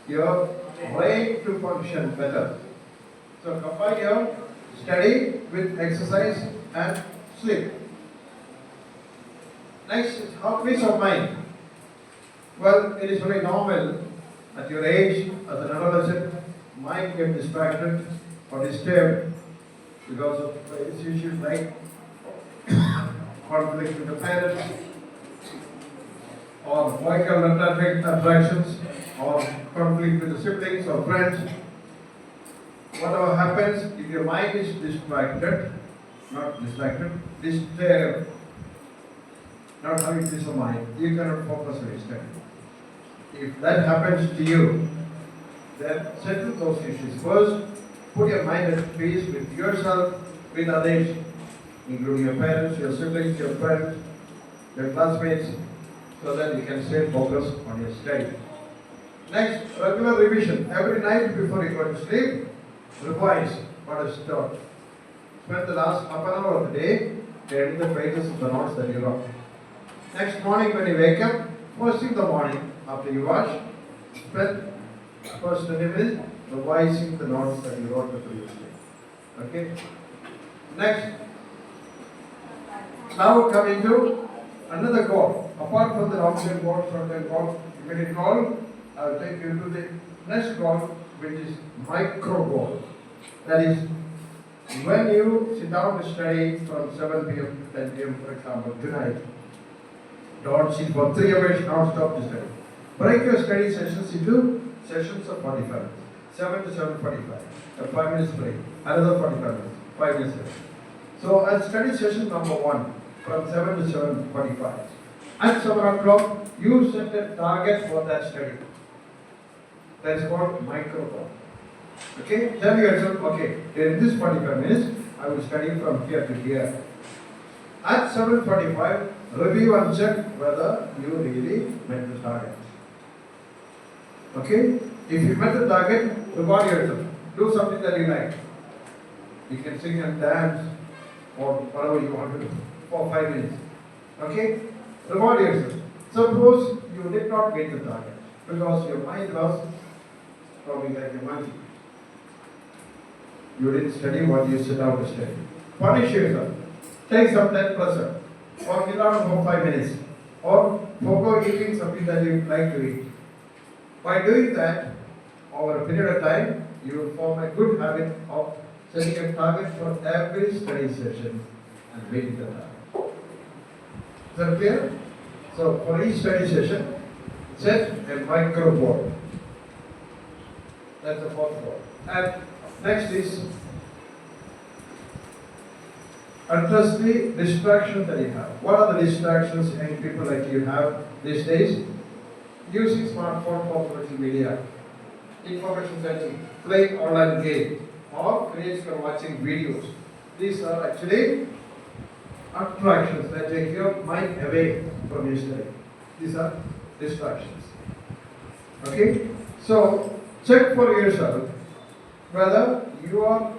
A: your brain to function better. So combine your study with exercise and sleep. Next is how peace of mind. Well, it is very normal at your age, as an adolescent, mind gets distracted or disturbed because of various issues like conflict with the parents, or vehicle attractions, or conflict with the siblings or friends. Whatever happens, if your mind is distracted, not distracted, disturbed, not having peace of mind, you cannot focus on your study. If that happens to you, then settle those issues. First, put your mind at peace with yourself, with others, including your parents, your siblings, your friends, your classmates, so that you can stay focused on your study. Next, regular revision. Every night before you go to sleep, revise what is taught. Spend the last half an hour of the day reading the pages of the notes that you wrote. Next morning when you wake up, first thing in the morning, after you wash, spend first 20 minutes revising the notes that you wrote the previous day. Okay? Next, now coming to another goal. Apart from the long-term goal, short-term goal, immediate goal, I will take you to the next goal, which is micro goal. That is, when you sit down to study from 7 p.m. to 10 p.m., for example, tonight, don't sit for 3 hours non-stop to study. Break your study sessions into sessions of 45 minutes. 7 to 7:45. A 5 minutes break. Another 45 minutes. 5 minutes break. So, at study session number 1, from 7 to 7:45. At 7 o'clock, you set a target for that study. That is called micro goal. Okay? Tell yourself, okay, in this 45 minutes, I will study from here to here. At 7:45, review and check whether you really met the target. Okay? If you met the target, reward yourself. Do something that you like. You can sing and dance or whatever you want to do for 5 minutes. Okay? Reward yourself. Suppose you did not meet the target because your mind was probably like a monkey. You didn't study what you set out to study. Punish yourself. Take some 10% or get out for 5 minutes or forego eating something that you like to eat. By doing that, over a period of time, you will form a good habit of setting a target for every study session and meeting the target. Is that clear? So, for each study session, set a micro goal. That's the fourth goal. And next is address the distractions that you have. What are the distractions young people like you have these days? Using smartphone for social media, information searching, playing online game, or creating or watching videos. These are actually attractions that take your mind away from your study. These are distractions. Okay? So, check for yourself whether you are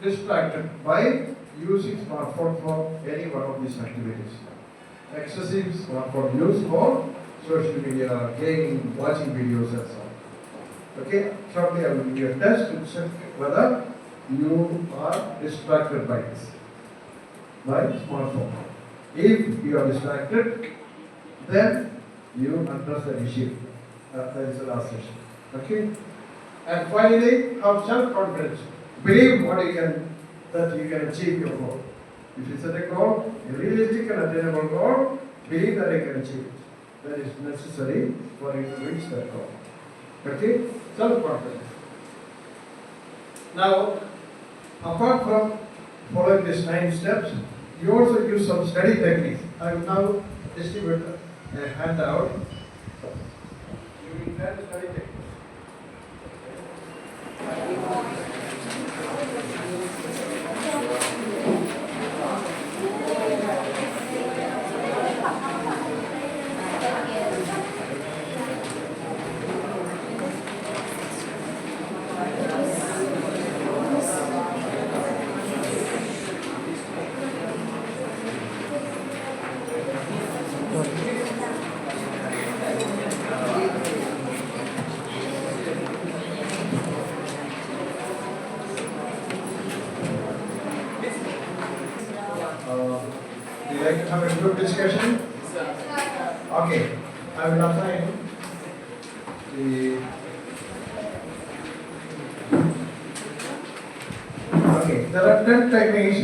A: distracted by using smartphone for any one of these activities. Excessive smartphone use for social media, gaming, watching videos and so on. Okay, shortly I will give you a test to check whether you are distracted by this, by smartphone. If you are distracted, then you address the issue. That is the last session. Okay? And finally, have self-confidence. Believe what you can, that you can achieve your goal. If you set a goal, a realistic and attainable goal, believe that you can achieve it. That is necessary for you to reach that goal. Okay? Self-confidence. Now, apart from following these 9 steps, you also use some study techniques. I will now distribute a handout. You will learn study techniques. Do you like to have a group discussion? Okay, I will assign the. Okay, there are 10 techniques.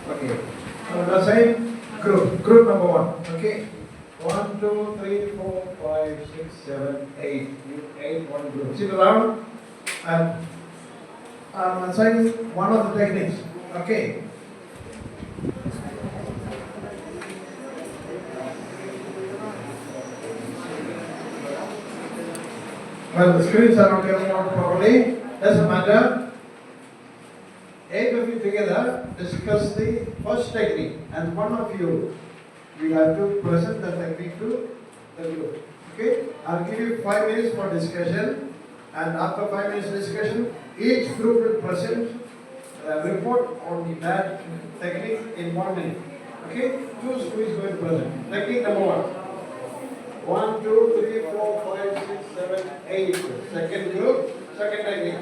A: Okay, I will assign group number 1. Okay, 1, 2, 3, 4, 5, 6, 7, 8. You 8 one group. Sit around and I'm assigning one of the techniques. Okay. Well, the screens are not coming out properly. Doesn't matter. 8 of you together discuss the first technique, and one of you will have to present the technique to the group. Okay? I'll give you 5 minutes for discussion, and after 5 minutes discussion, each group will present a report on that technique in 1 minute. Okay? Choose who is going to present. Technique number 1. 1, 2, 3, 4, 5, 6, 7, 8. Second group, second technique.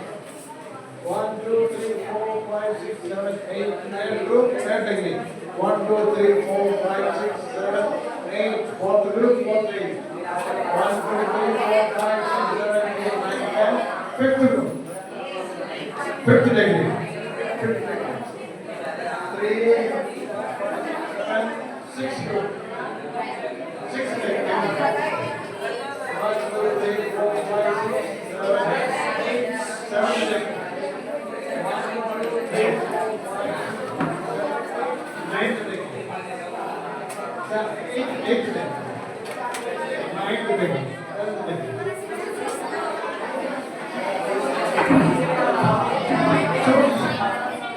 A: 1, 2, 3, 4, 5, 6, 7, 8. Third group, third technique. 1, 2, 3, 4, 5, 6, 7, 8. Fourth group, fourth technique. 1, 2, 3, 4, 5, 6, 7, 8, 9, 10. Fifth group. Fifth technique. Fifth technique. 3, 7, 6 group. 6 technique. 1, 2, 3, 4, 5, 6, 7, 8, 7 technique. 1, 2, 3, 4, 5, 9 technique. 8 technique. 9 technique.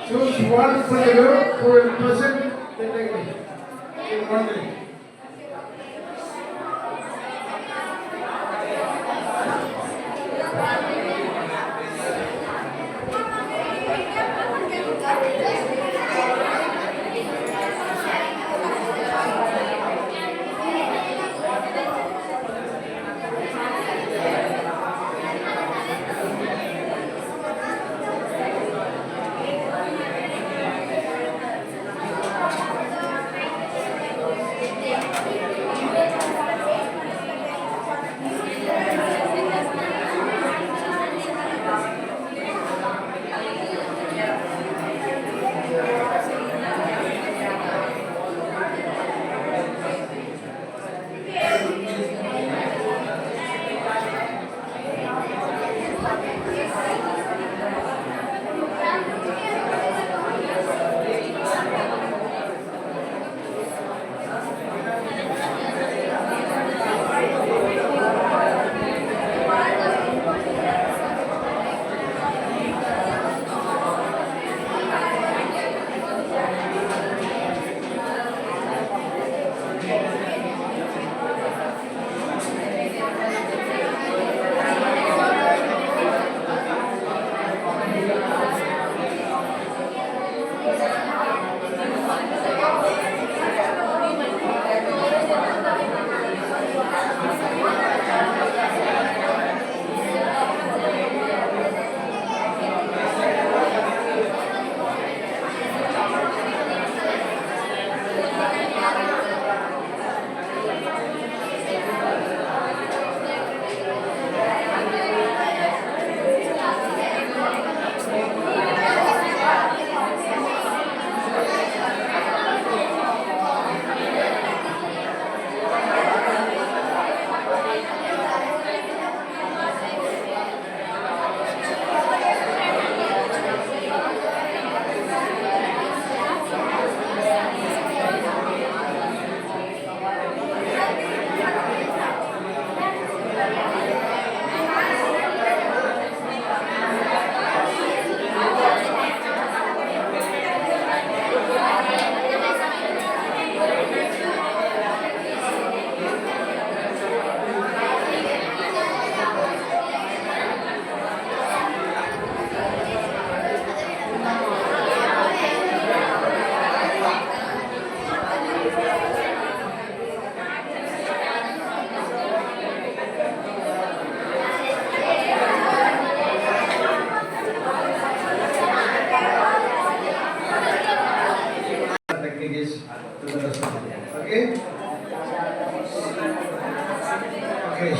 A: Choose one for the group who will present the technique in 1 minute.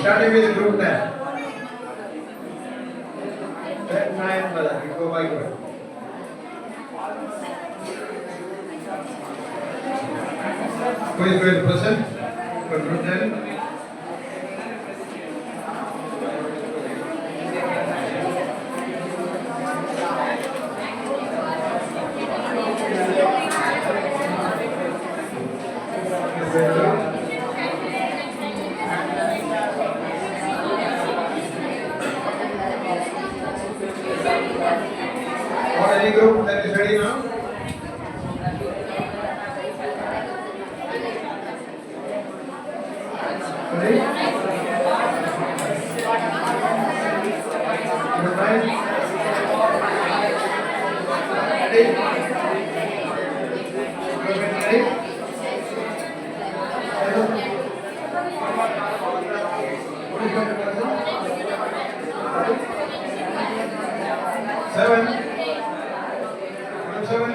A: Starting with group 10. 10, 9, brother. You go by group. Who is going to present for group 10? Or any group that is ready now? Ready? Group 9? Ready? Group 8 ready? Who is going to present? 7. Group 7?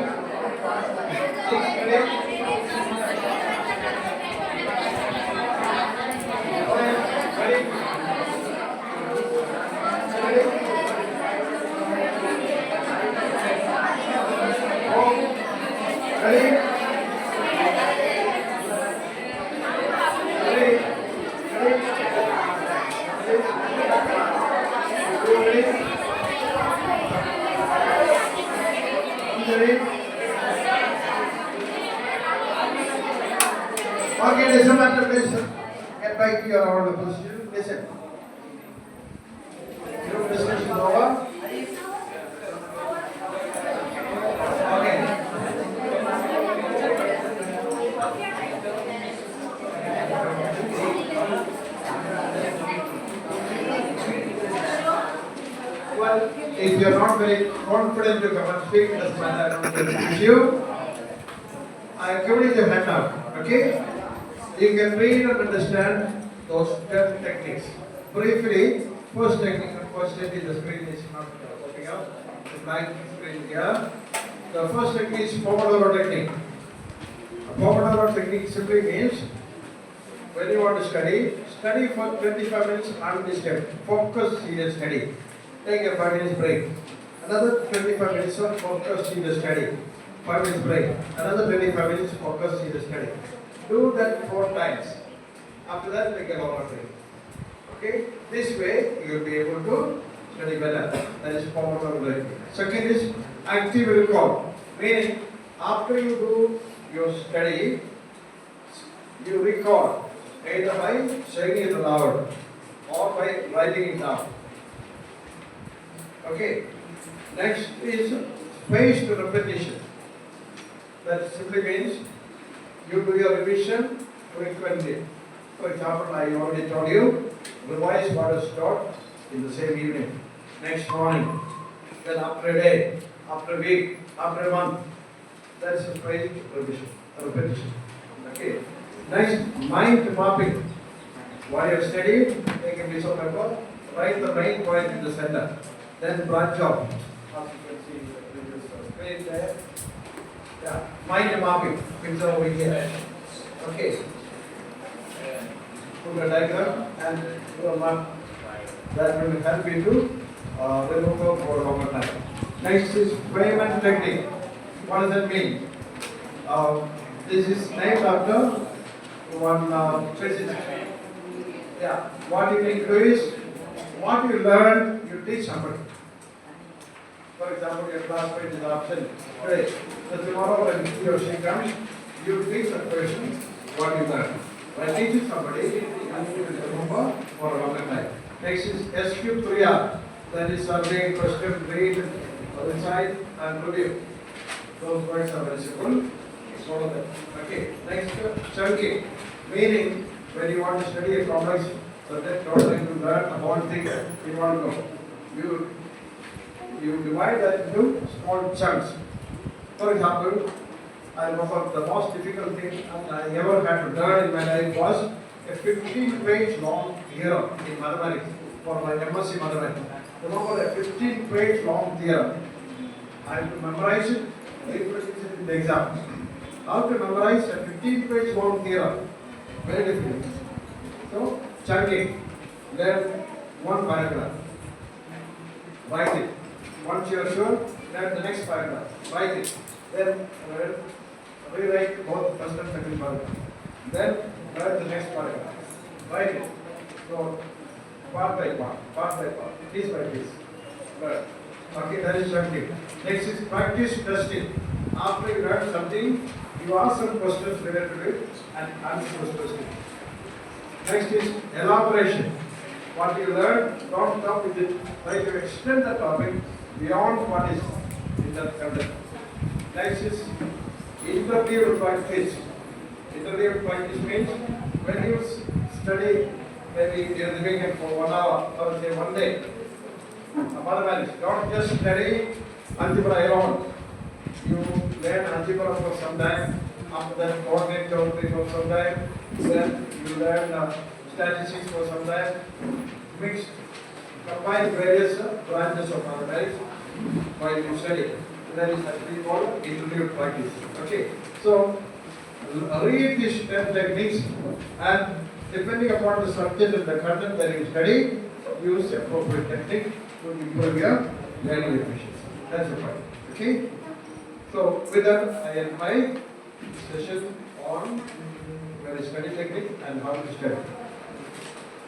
A: 6 ready? Ready? Ready? Okay, listen after this. Get back to your order position. Listen. Group discussion over. Okay. Well, if you are not very confident to come and speak, doesn't matter. I don't want to you. I have given you the handout. Okay? You can read and understand those 10 techniques. Briefly, first technique, unfortunately the screen is not popping up. The blank screen here. The first technique is Pomodoro technique. A Pomodoro technique simply means when you want to study for 25 minutes undisturbed. Focus, serious study. Take a 5 minutes break. Another 25 minutes of focus, serious study. 5 minutes break. Another 25 minutes focus, serious study. Do that 4 times. After that, take a longer break. Okay? This way, you will be able to study better. That is Pomodoro technique. Second is active recall. Meaning, after you do your study, you recall either by saying it aloud or by writing it down. Okay. Next is spaced repetition. That simply means you do your revision frequently. For example, I already told you, revise what is taught in the same evening, next morning, then after a day, after a week, after a month. That is a spaced repetition. Okay. Next, mind mapping. While you are studying, take a piece of paper, write the main point in the center, then branch off. As you can see in the previous screen there. Yeah, mind mapping, things are over here. Okay. Put a diagram and do a map. That will help you to remember for a longer time. Next is payment technique. What does that mean? This is named after one president. Yeah, what you can do is, what you learn, you teach somebody. For example, your classmate is absent today. So tomorrow when he or she comes, you teach that person what you learned. By teaching somebody, you will remember for a longer time. Next is SQ3R. That is survey, question, read, recite, and review. Those words are very simple. Follow them. Okay. Next, chunking. Meaning, when you want to study a complex subject or when you learn the whole thing, you want to know. You divide that into small chunks. For example, I remember the most difficult thing I ever had to learn in my life was a 15-page long theorem in mathematics for my MSc mathematics. Remember a 15-page long theorem. I had to memorize it, reproduce it in the exam. How to memorize a 15-page long theorem? Very difficult. So, chunking. learn one paragraph. Write it. Once you are sure, learn the next paragraph. Write it. Then rewrite both first and second paragraph. Then learn the next paragraph. Write it. So part by part, piece by piece. Learn. Okay, that is something. Next is practice testing. After you learn something, you ask some questions related to it and answer those questions. Next is elaboration. What you learn, don't stop with it. Try to extend the topic beyond what is in the content. Next is interview practice. Interview practice means when you study, maybe you're living in for 1 hour or say 1 day. Mathematics, don't just study algebra alone. You learn algebra for some time, after that coordinate geometry for some time, then you learn statistics for some time, mix, combine various branches of mathematics while you study. That is actually called interview practice. Okay, so read these 10 techniques and depending upon the subject and the content that you study, use appropriate technique to improve your learning efficiency. That's the point. Okay? So with that, I end my session on very study technique and how to study.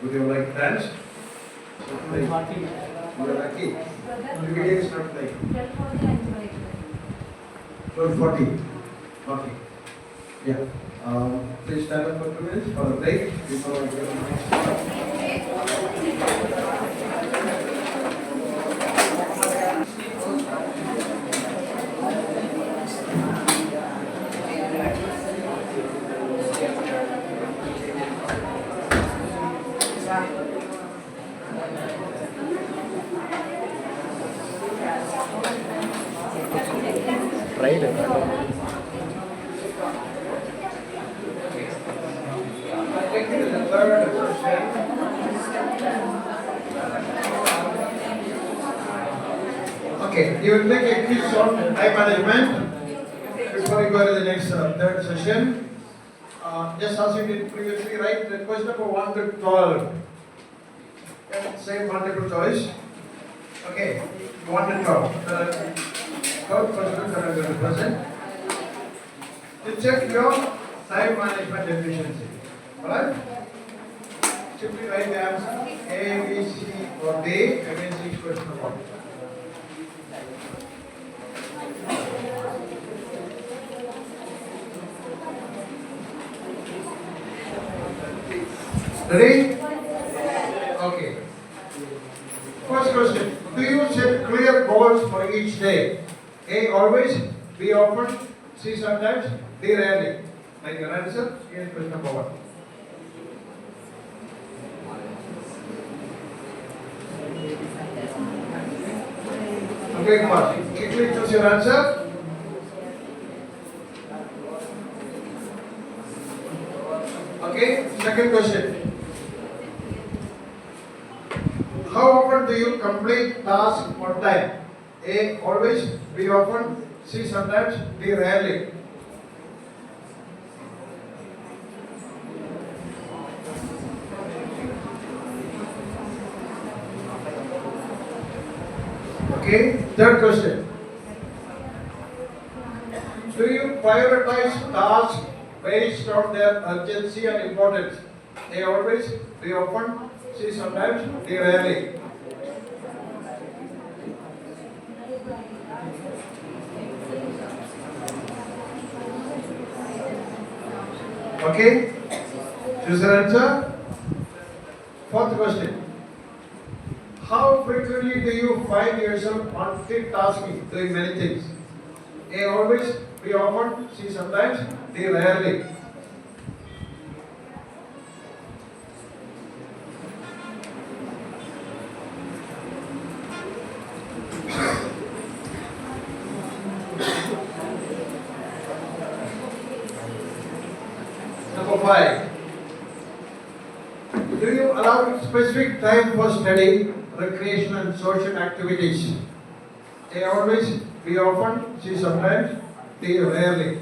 A: Would you like dance? So play. You are lucky. The video is not playing. 12:40. Okay. Yeah. Please stand up for 2 minutes for a break before I go to the next part.
D: Right
A: Okay, you will take a quiz on time management before you go to the next third session. Just as you did previously, write the question number 1 to 12. Same multiple choice. Okay, 1 to 12. Third question that I'm going to present. To check your time management efficiency. Alright? Simply write the answer A, B, C or D, against each question number 1. Ready? Okay. First question. Do you set clear goals for each day? A, always. B, often. C, sometimes. D, rarely. Like your answer. Here's question number 1. Okay, Kumar. Quickly choose your answer. Okay, second question. How often do you complete tasks on time? A, always. B, often. C, sometimes. D, rarely. Okay, third question. Do you prioritize tasks based on their urgency and importance? A, always. B, often. C, sometimes. D, rarely. Okay, choose your answer. Fourth question. How frequently do you find yourself multitasking, doing many things? A, always. B, often. C, sometimes. D, rarely. Number 5. Do you allow specific time for study, recreation and social activities? A, always. B, often. C, sometimes. D, rarely.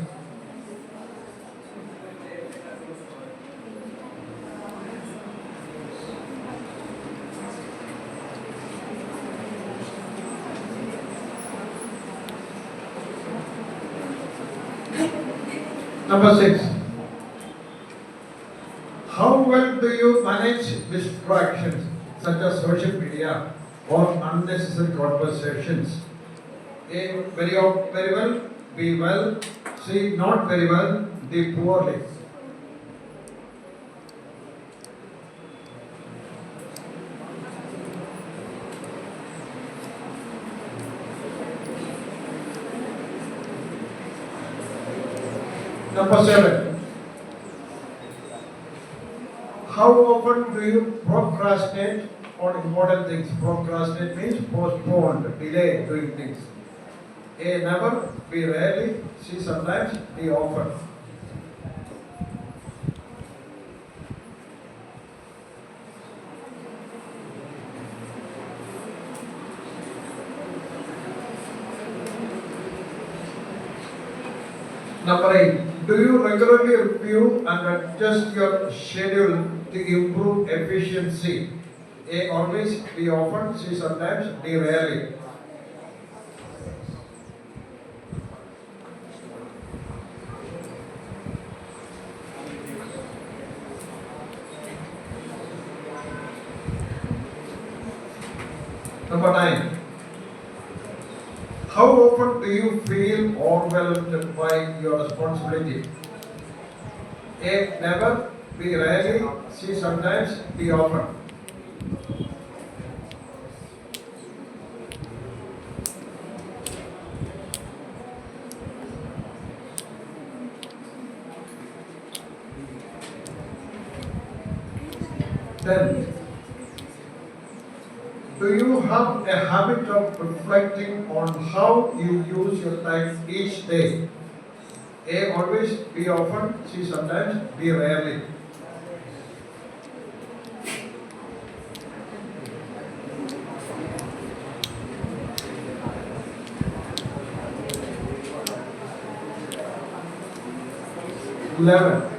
A: Number 6. How well do you manage distractions such as social media or unnecessary conversations? A, very well, B, well, C, not very well, D, poorly. Number 7. How often do you procrastinate on important things? Procrastinate means postpone, delay doing things. A, never, B, rarely, C, sometimes, D, often. Number 8. Do you regularly review and adjust your schedule to improve efficiency? A, always, B, often, C, sometimes, D, rarely. Number 9. How often do you feel overwhelmed by your responsibility? A, never, B, rarely, C, sometimes, D, often. Then, do you have a habit of reflecting on how you use your time each day? A, always, B, often, C, sometimes, D, rarely. Eleven.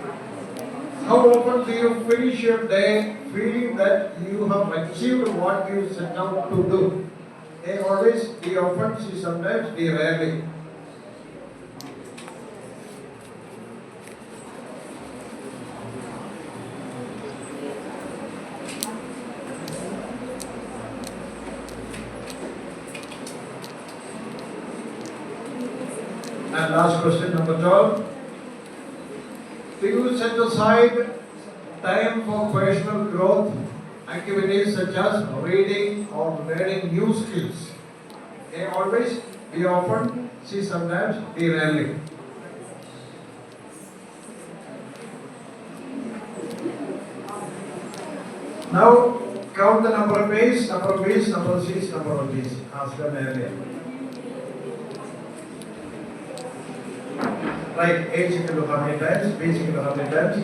A: How often do you finish your day feeling that you have achieved what you set out to do? A, always, B, often, C, sometimes, D, rarely. And last question, number 12. Do you set aside time for personal growth activities such as reading or learning new skills? A, always, B, often, C, sometimes, D, rarely. Now count the number of A's, number of B's, number of C's, number of D's as done earlier. Right, A is equal to how many times, B is equal to how many times,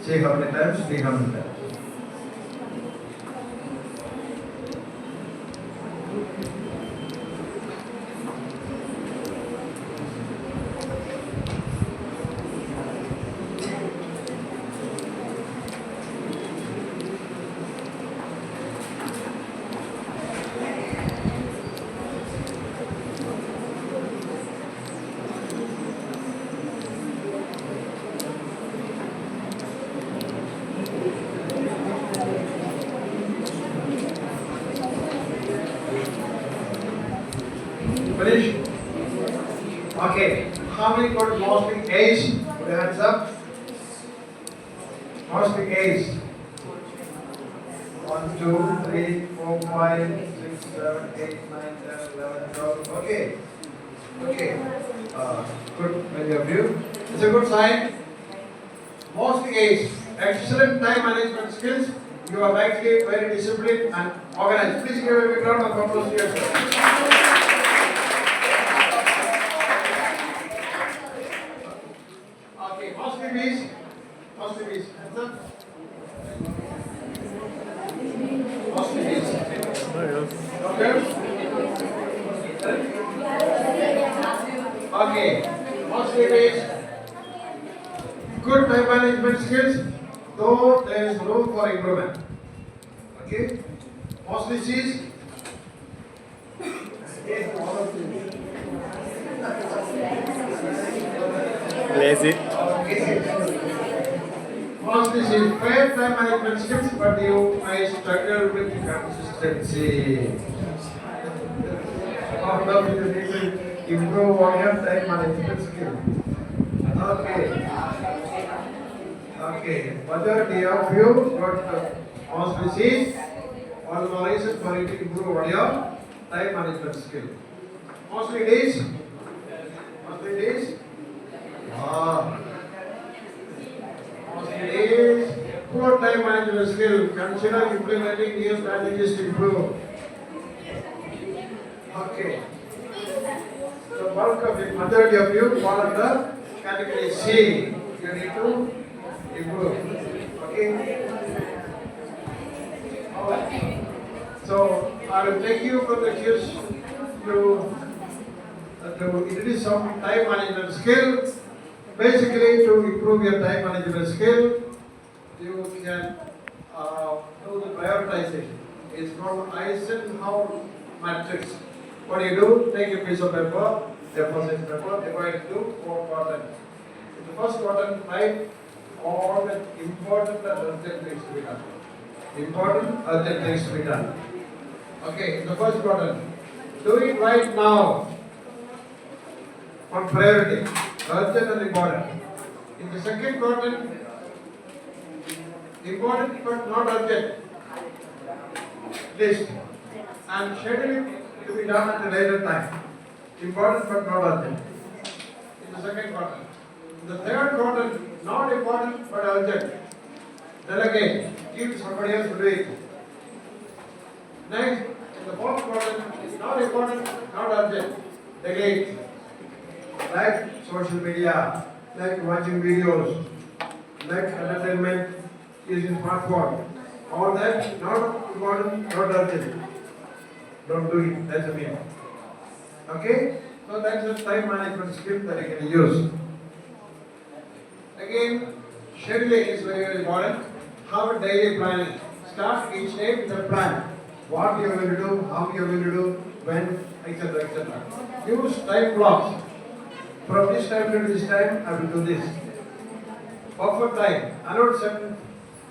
A: C how many times, D how many times. Finish? Okay. How many got mostly A's? Put your hands up. Mostly A's. 1, 2, 3, 4, 5, 6, 7, 8, 9, 10, 11, 12. Okay. Okay. Good, many of you. It's a good sign. Mostly A's. Excellent time management skills. You are likely very disciplined and organized. Please give a big round of applause to yourself. Okay, mostly B's. Mostly B's. Hands up. Mostly B's. Okay? Okay, mostly B's. Good time management skills, though there is room for improvement. Okay? Mostly C's.
D: Lazy.
A: Okay? First this is fair time management skills, but you may struggle with consistency. How about you need to improve on your time management skill? Okay. Okay. Majority of you got the first this is one more reason for you to improve on your time management skill. Mostly it is. Mostly it is. Mostly it is. Poor time management skill. Consider implementing new strategies to improve. Okay. The bulk of the majority of you fall under category C. You need to improve. Okay. Alright. So I will take you from the cues to introduce some time management skill. Basically, to improve your time management skill, you can do the prioritization. It's called Eisenhower matrix. What do you do? Take a piece of paper, deposit paper, divide it into 4 quadrants. In the first quadrant, write all the important and urgent things to be done. Important, urgent things to be done. Okay, in the first quadrant, do it right now. On priority, urgent and important. In the second quadrant, important but not urgent. List and schedule it to be done at a later time. Important but not urgent. In the second quadrant. In the third quadrant, not important but urgent. Delegate. Give somebody else to do it. Next, in the fourth quadrant, not important, not urgent. Delegate. Like social media, like watching videos, like entertainment using smartphone. All that not important, not urgent. Don't do it. That's a mean. Okay? So that's a time management skill that you can use. Again, scheduling is very, very important. Have a daily planning. Start each day with a plan. What you are going to do, how you are going to do, when, etc., etc. Use time blocks. From this time to this time, I will do this. Buffer time. Allot some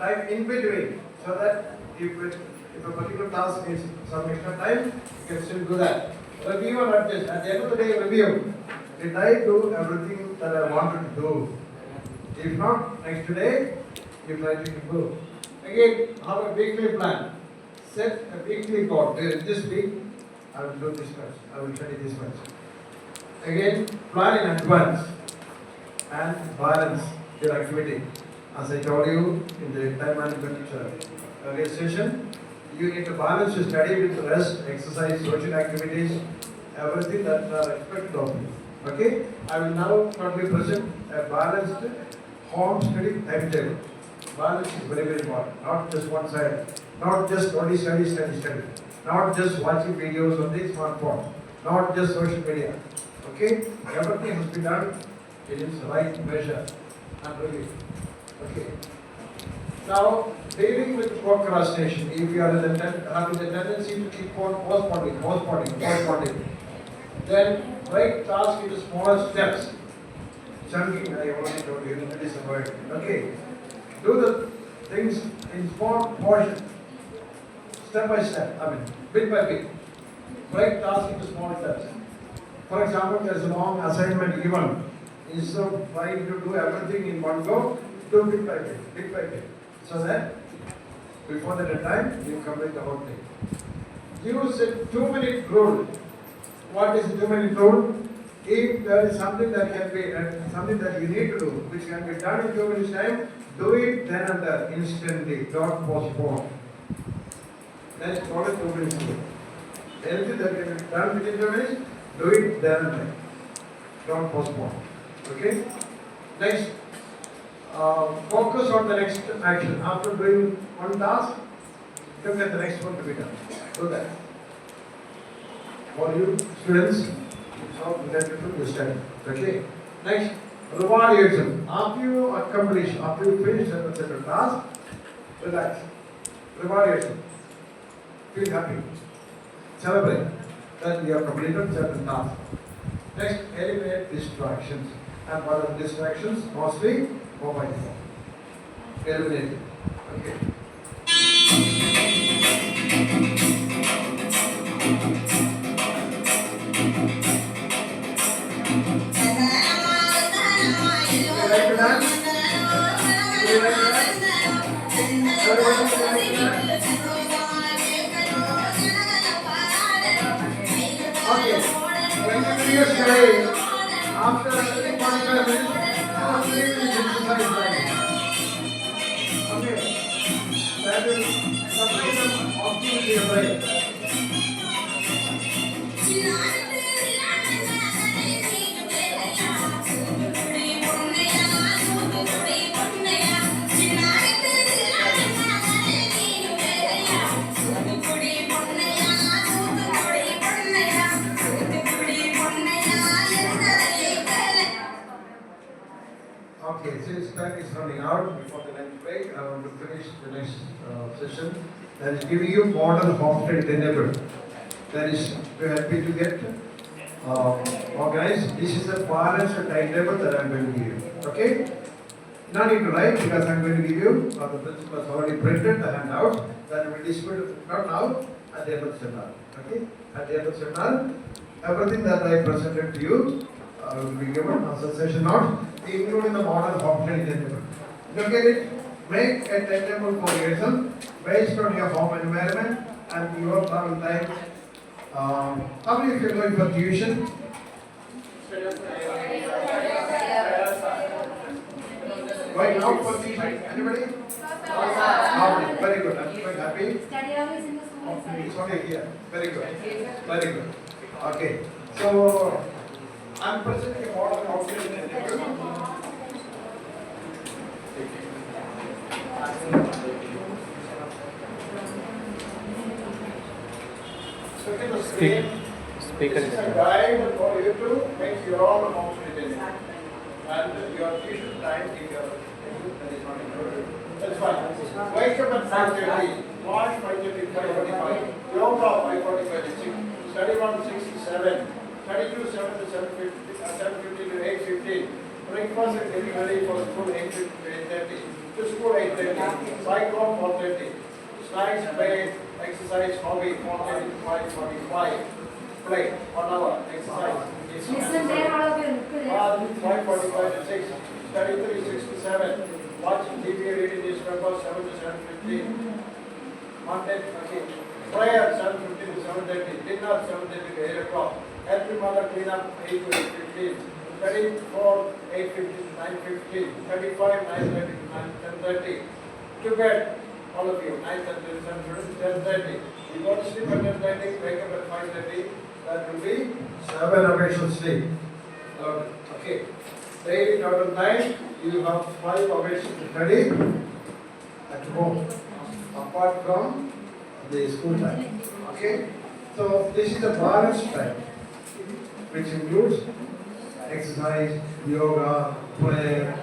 A: time in between, so that if a particular task needs some extra time, you can still do that. Review and adjust. At the end of the day, review. Did I do everything that I wanted to do? If not, next day, you try to improve. Again, have a weekly plan. Set a weekly goal. This week, I will do this much. I will study this much. Again, plan in advance and balance your activity. As I told you in the time management earlier session, you need to balance your study with rest, exercise, social activities, everything that are expected of you. Okay? I will now shortly present a balanced home study timetable. Balance is very, very important. Not just one side. Not just only study. Not just watching videos on the smartphone. Not just social media. Okay? Everything must be done in its right measure and review. Okay. Now, dealing with procrastination, if you are having the tendency to keep on postponing, then break task into smaller steps. Chunking, I already told you, that is avoided. Okay. Do the things in small portions, step by step, bit by bit. Break tasks into small steps. For example, there is a long assignment given. Instead of trying to do everything in one go, do bit by bit. So that before the deadline, you complete the whole thing. Use a 2-minute rule. What is a 2-minute rule? If there is something that can be, something that you need to do, which can be done in 2 minutes time, do it then and there, instantly, don't postpone. That's called a 2-minute rule. Anything that can be done within 2 minutes, do it then and there. Don't postpone. Okay? Next, focus on the next action. After doing one task, look at the next one to be done. Do that. For you students, it's all related to the study. Okay? Next, reward yourself. After you finish a certain task, relax. Reward yourself. Feel happy. Celebrate that you have completed certain task. Next, eliminate distractions. And what are the distractions? Mostly mobile phone. Eliminated. Okay. You like to dance? You like to dance? Everybody like to dance? Okay. When you do your study, after 45 minutes, completely exercise time. Okay. That will complete the optimally your brain. Okay, since time is running out before the next break, I want to finish the next session. That is giving you model Hofstede enable. That is to help you to get organized. This is the balanced timetable that I'm going to give you. Okay? No need to write because I'm going to give you, the principal has already printed the handout that will be distributed not now, at the end of the seminar. Okay? At the end of the seminar, everything that I presented to you will be given as a session note, including the model Hofstede timetable. Look at it, make a timetable for yourself based on your home environment and your travel time. How many of you are going for tuition? Going out for tuition? Anybody? No. Very good. I'm quite happy.
C: Study hours in the school.
A: Okay, it's only here. Very good. Very good. Okay. So I'm presenting a model Hofstede timetable. Look at the screen.
D: Speaker
A: This
D: is
A: is a
D: on.
A: guide for you to make your own Hofstede and your tuition time in your that is not included. That's fine. Wake up at 5:30, watch 5:30, 5:45, yoga 5:45, study 167, 32, 7 to 7:50, 7:50 to 8:15. Breakfast and getting ready for school 8:50 to 8:30. To school 8:30. Cycle 4:30. Snacks, play, exercise, hobby 4:30 to 5:45. Play 1 hour. Exercise.
C: Listen there, all of you. Look at it.
A: 5:45 to 6. Study 3, 6 to 7. Watch TV, reading newspaper 7 to 7:15. Monday, okay. Prayer 7:50 to 7:30. Dinner 7:30 to 8 o'clock. Help your mother clean up 8 to 8:15. 34, 8:50 to 9:15. 35, 9:30 to 10:30. To bed, all of you, 9:30 to 10:30. You go to sleep at 10:30, wake up at 5:30. That will be 7 hours of sleep. Okay. Daily total time, you have 5 hours to study at home, apart from the school time. Okay? So this is a balanced time, which includes exercise, yoga, prayer,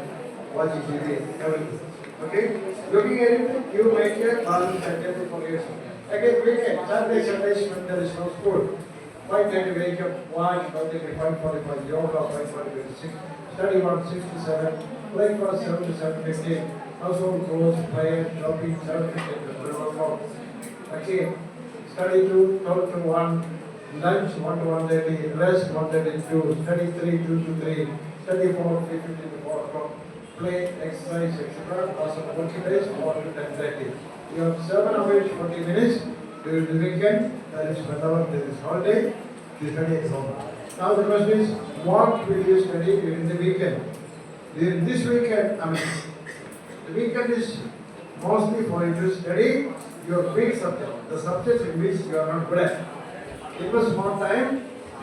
A: watching TV, everything. Okay? Looking at it, you make a balanced timetable for yourself. Again, weekend, Saturday, Sundays when there is no school. 5:30 wake up, watch, 5:30, 5:45 yoga, 5:45 to 6, study 1, 6 to 7, breakfast 7 to 7:15, household chores, prayer, shopping 7:15 to 12 o'clock. Okay, study 2, 12 to 1, lunch 1 to 1:30, rest 1:30 to 2, study 3, 2 to 3, study 4, 3:15 to 4 o'clock, play, exercise, etc. Also working days 4 to 10:30. You have 7 hours 40 minutes during the weekend. That is whenever there is holiday, you study at home. Now the question is, what will you study during the weekend? During this weekend, the weekend is mostly for you to study your weak subject, the subjects in which you are not good at. Give us more time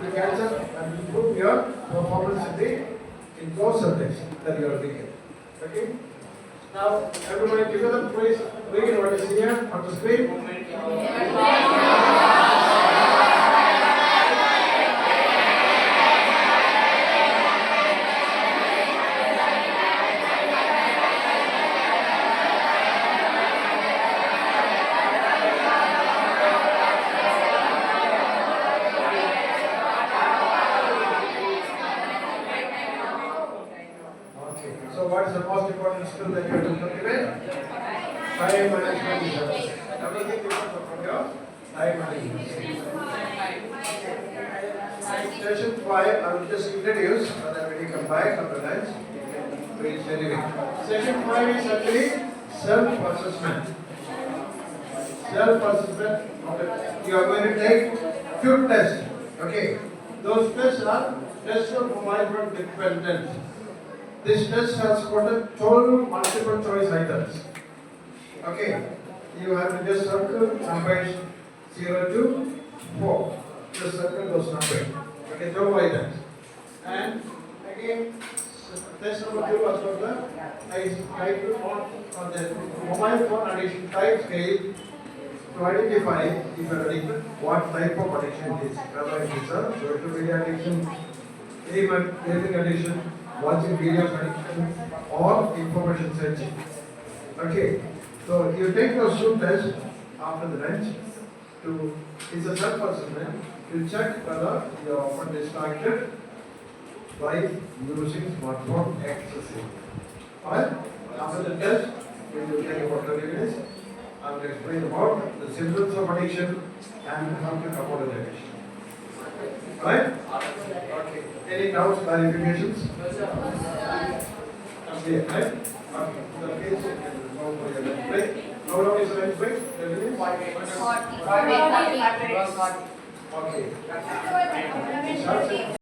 A: to catch up and improve your performance in those subjects that you are weak at. Okay? Now, everybody together, please read what is here on the screen. So what is the most important skill that you have to cultivate? Time management is everything depends upon your time management. Session 5, I will just introduce, and then when you come back after lunch, we will anyway. Session 5 is actually self-assessment. Self-assessment, okay. You are going to take few tests, okay. Those tests are tests of micro dependence. This test has got 12 multiple choice items. Okay, you have to just circle numbers 0 to 4. Just circle those numbers. Okay, 12 items. And again, test number 2 was for the on the mobile phone addiction type scale to identify if you are addicted, what type of addiction it is. Whether it is a social media addiction, gaming addiction, watching videos addiction, or information searching. Okay, so you take those 2 tests after the lunch to, it's a self-assessment, to check whether you are often distracted by using smartphone excessively. Alright, after the test, we will take about 30 minutes. I will explain about the symptoms of addiction and how to come out of the addiction. Alright? Okay. Any doubts, clarifications? Okay, right? Okay. So, please, you can go for your lunch break. How long is the lunch break? 30 minutes? 40. Okay.